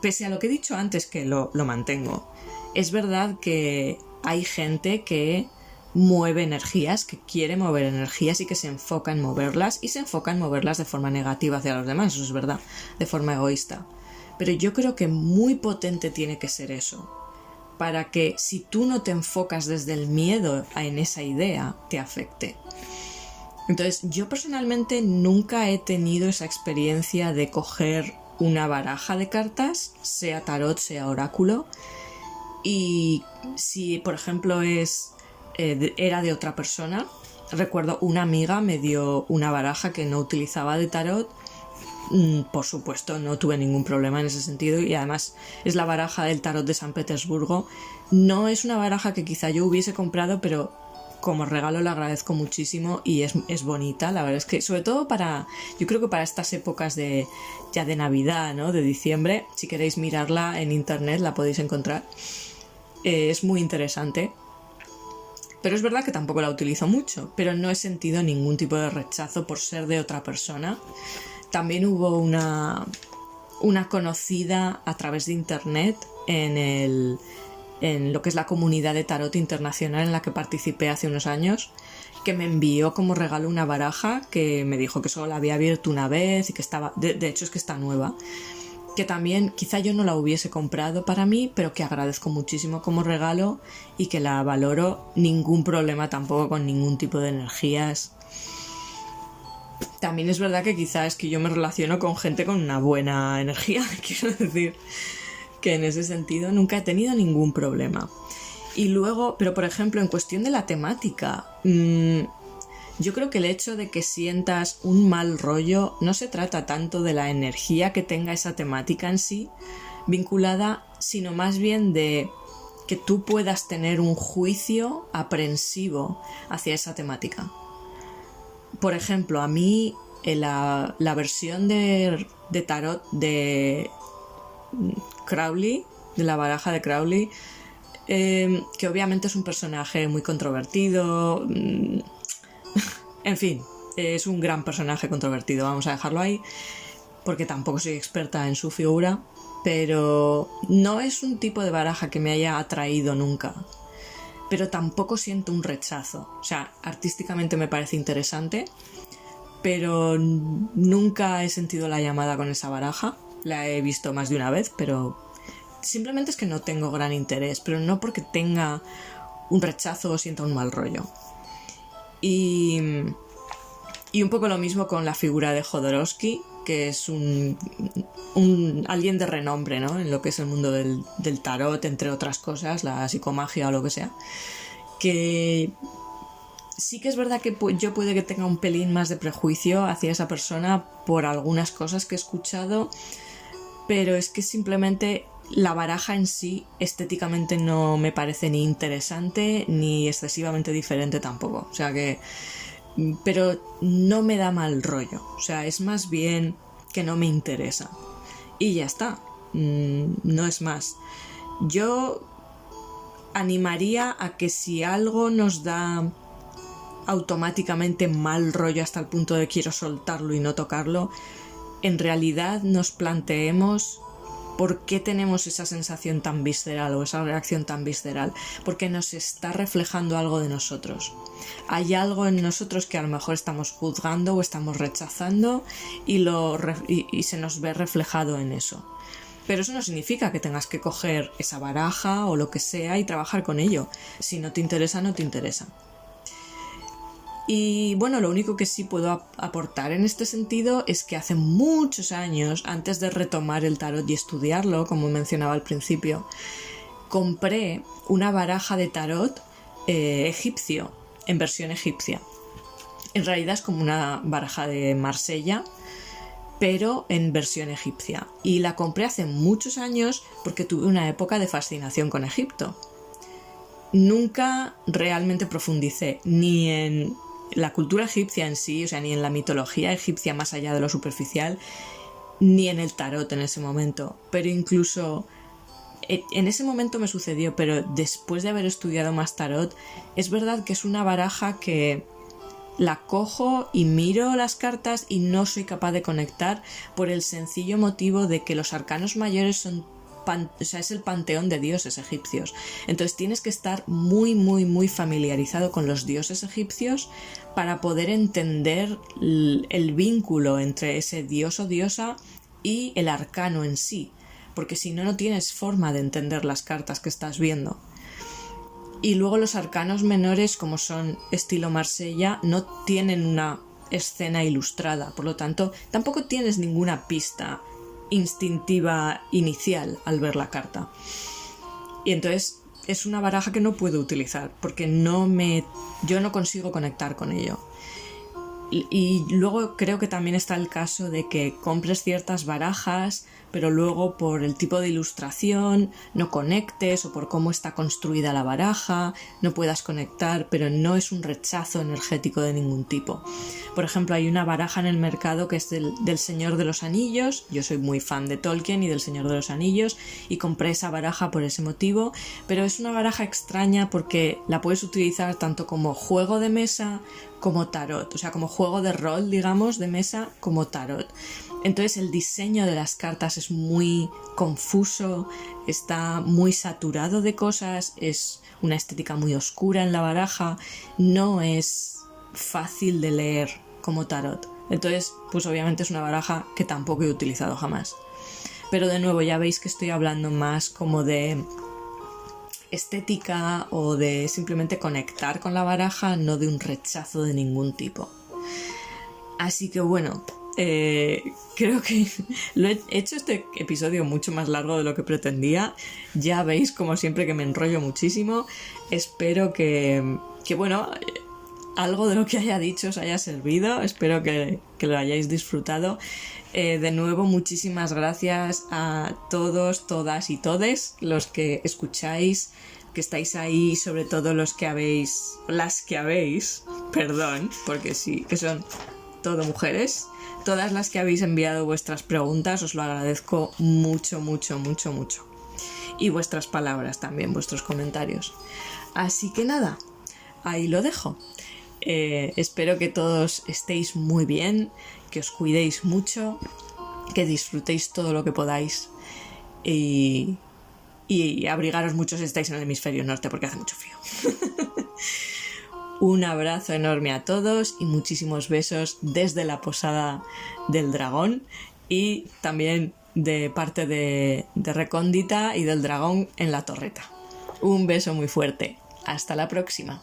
pese a lo que he dicho antes, que lo mantengo, es verdad que hay gente que mueve energías, que quiere mover energías y que se enfoca en moverlas, y se enfoca en moverlas de forma negativa hacia los demás, eso es verdad, de forma egoísta. Pero yo creo que muy potente tiene que ser eso, para que si tú no te enfocas desde el miedo en esa idea, te afecte. Entonces, yo personalmente nunca he tenido esa experiencia de coger una baraja de cartas, sea tarot, sea oráculo, y si, por ejemplo, era de otra persona. Recuerdo una amiga me dio una baraja que no utilizaba de tarot. Por supuesto, no tuve ningún problema en ese sentido, y además es la baraja del tarot de San Petersburgo. No es una baraja que quizá yo hubiese comprado, pero como regalo la agradezco muchísimo y es bonita. La verdad es que, sobre todo yo creo que para estas épocas de Navidad, ¿no? De diciembre, si queréis mirarla en internet la podéis encontrar. Es muy interesante. Pero es verdad que tampoco la utilizo mucho, pero no he sentido ningún tipo de rechazo por ser de otra persona. También hubo una conocida a través de internet en lo que es la comunidad de tarot internacional en la que participé hace unos años, que me envió como regalo una baraja que me dijo que solo la había abierto una vez y que estaba, de hecho es que está nueva, que también quizá yo no la hubiese comprado para mí, pero que agradezco muchísimo como regalo y que la valoro. Ningún problema tampoco con ningún tipo de energías. También es verdad que quizá es que yo me relaciono con gente con una buena energía, quiero decir que en ese sentido nunca he tenido ningún problema. Y luego, pero por ejemplo, en cuestión de la temática, yo creo que el hecho de que sientas un mal rollo no se trata tanto de la energía que tenga esa temática en sí. vinculada, sino más bien de que tú puedas tener un juicio aprensivo hacia esa temática. Por ejemplo, a mí la versión de tarot de Crowley, de la baraja de Crowley, que obviamente es un personaje muy controvertido, en fin, es un gran personaje controvertido, vamos a dejarlo ahí, porque tampoco soy experta en su figura, pero no es un tipo de baraja que me haya atraído nunca, pero tampoco siento un rechazo. O sea, artísticamente me parece interesante, pero nunca he sentido la llamada con esa baraja. La he visto más de una vez, pero simplemente es que no tengo gran interés, pero no porque tenga un rechazo o sienta un mal rollo. Y un poco lo mismo con la figura de Jodorowsky, que es alguien de renombre, ¿no?, en lo que es el mundo del tarot, entre otras cosas, la psicomagia o lo que sea, que sí que es verdad que yo puede que tenga un pelín más de prejuicio hacia esa persona por algunas cosas que he escuchado, pero es que simplemente la baraja en sí estéticamente no me parece ni interesante ni excesivamente diferente tampoco, o sea que... pero no me da mal rollo, o sea, es más bien que no me interesa y ya está, no es más. Yo animaría a que si algo nos da automáticamente mal rollo hasta el punto de quiero soltarlo y no tocarlo, en realidad nos planteemos por qué tenemos esa sensación tan visceral o esa reacción tan visceral, porque nos está reflejando algo de nosotros. Hay algo en nosotros que a lo mejor estamos juzgando o estamos rechazando y se nos ve reflejado en eso. Pero eso no significa que tengas que coger esa baraja o lo que sea y trabajar con ello. Si no te interesa, no te interesa. Y bueno, lo único que sí puedo aportar en este sentido es que hace muchos años, antes de retomar el tarot y estudiarlo, como mencionaba al principio, compré una baraja de tarot egipcio, en versión egipcia. En realidad es como una baraja de Marsella, pero en versión egipcia. Y la compré hace muchos años porque tuve una época de fascinación con Egipto. Nunca realmente profundicé ni en la cultura egipcia en sí, o sea, ni en la mitología egipcia más allá de lo superficial, ni en el tarot en ese momento. Pero incluso en ese momento me sucedió, pero después de haber estudiado más tarot, es verdad que es una baraja que la cojo y miro las cartas y no soy capaz de conectar por el sencillo motivo de que los arcanos mayores son es el panteón de dioses egipcios. Entonces tienes que estar muy, muy, muy familiarizado con los dioses egipcios para poder entender el vínculo entre ese dios o diosa y el arcano en sí, porque si no, no tienes forma de entender las cartas que estás viendo. Y luego los arcanos menores, como son estilo Marsella, no tienen una escena ilustrada, por lo tanto tampoco tienes ninguna pista instintiva inicial al ver la carta. Y entonces es una baraja que no puedo utilizar porque yo no consigo conectar con ello. Y luego creo que también está el caso de que compres ciertas barajas, pero luego por el tipo de ilustración no conectes, o por cómo está construida la baraja no puedas conectar, pero no es un rechazo energético de ningún tipo. Por ejemplo, hay una baraja en el mercado que es del Señor de los Anillos. Yo soy muy fan de Tolkien y del Señor de los Anillos y compré esa baraja por ese motivo, pero es una baraja extraña porque la puedes utilizar tanto como juego de mesa como tarot, o sea, como juego de rol, digamos, de mesa, como tarot. Entonces el diseño de las cartas es muy confuso, está muy saturado de cosas, es una estética muy oscura en la baraja, no es fácil de leer como tarot. Entonces, pues obviamente es una baraja que tampoco he utilizado jamás. Pero de nuevo, ya veis que estoy hablando más como de estética o de simplemente conectar con la baraja, no de un rechazo de ningún tipo. Así que bueno, creo que he hecho este episodio mucho más largo de lo que pretendía. Ya veis como siempre que me enrollo muchísimo. Espero que bueno, algo de lo que haya dicho os haya servido. Espero que lo hayáis disfrutado. De nuevo, muchísimas gracias a todos, todas y todes los que escucháis, que estáis ahí, sobre todo las que habéis, perdón, porque sí, que son todo mujeres. Todas las que habéis enviado vuestras preguntas, os lo agradezco mucho, mucho, mucho, mucho. Y vuestras palabras también, vuestros comentarios. Así que nada, ahí lo dejo. Espero que todos estéis muy bien, que os cuidéis mucho, que disfrutéis todo lo que podáis y abrigaros mucho si estáis en el hemisferio norte porque hace mucho frío. Un abrazo enorme a todos y muchísimos besos desde la Posada del Dragón y también de parte de Recóndita y del Dragón en la Torreta. Un beso muy fuerte. Hasta la próxima.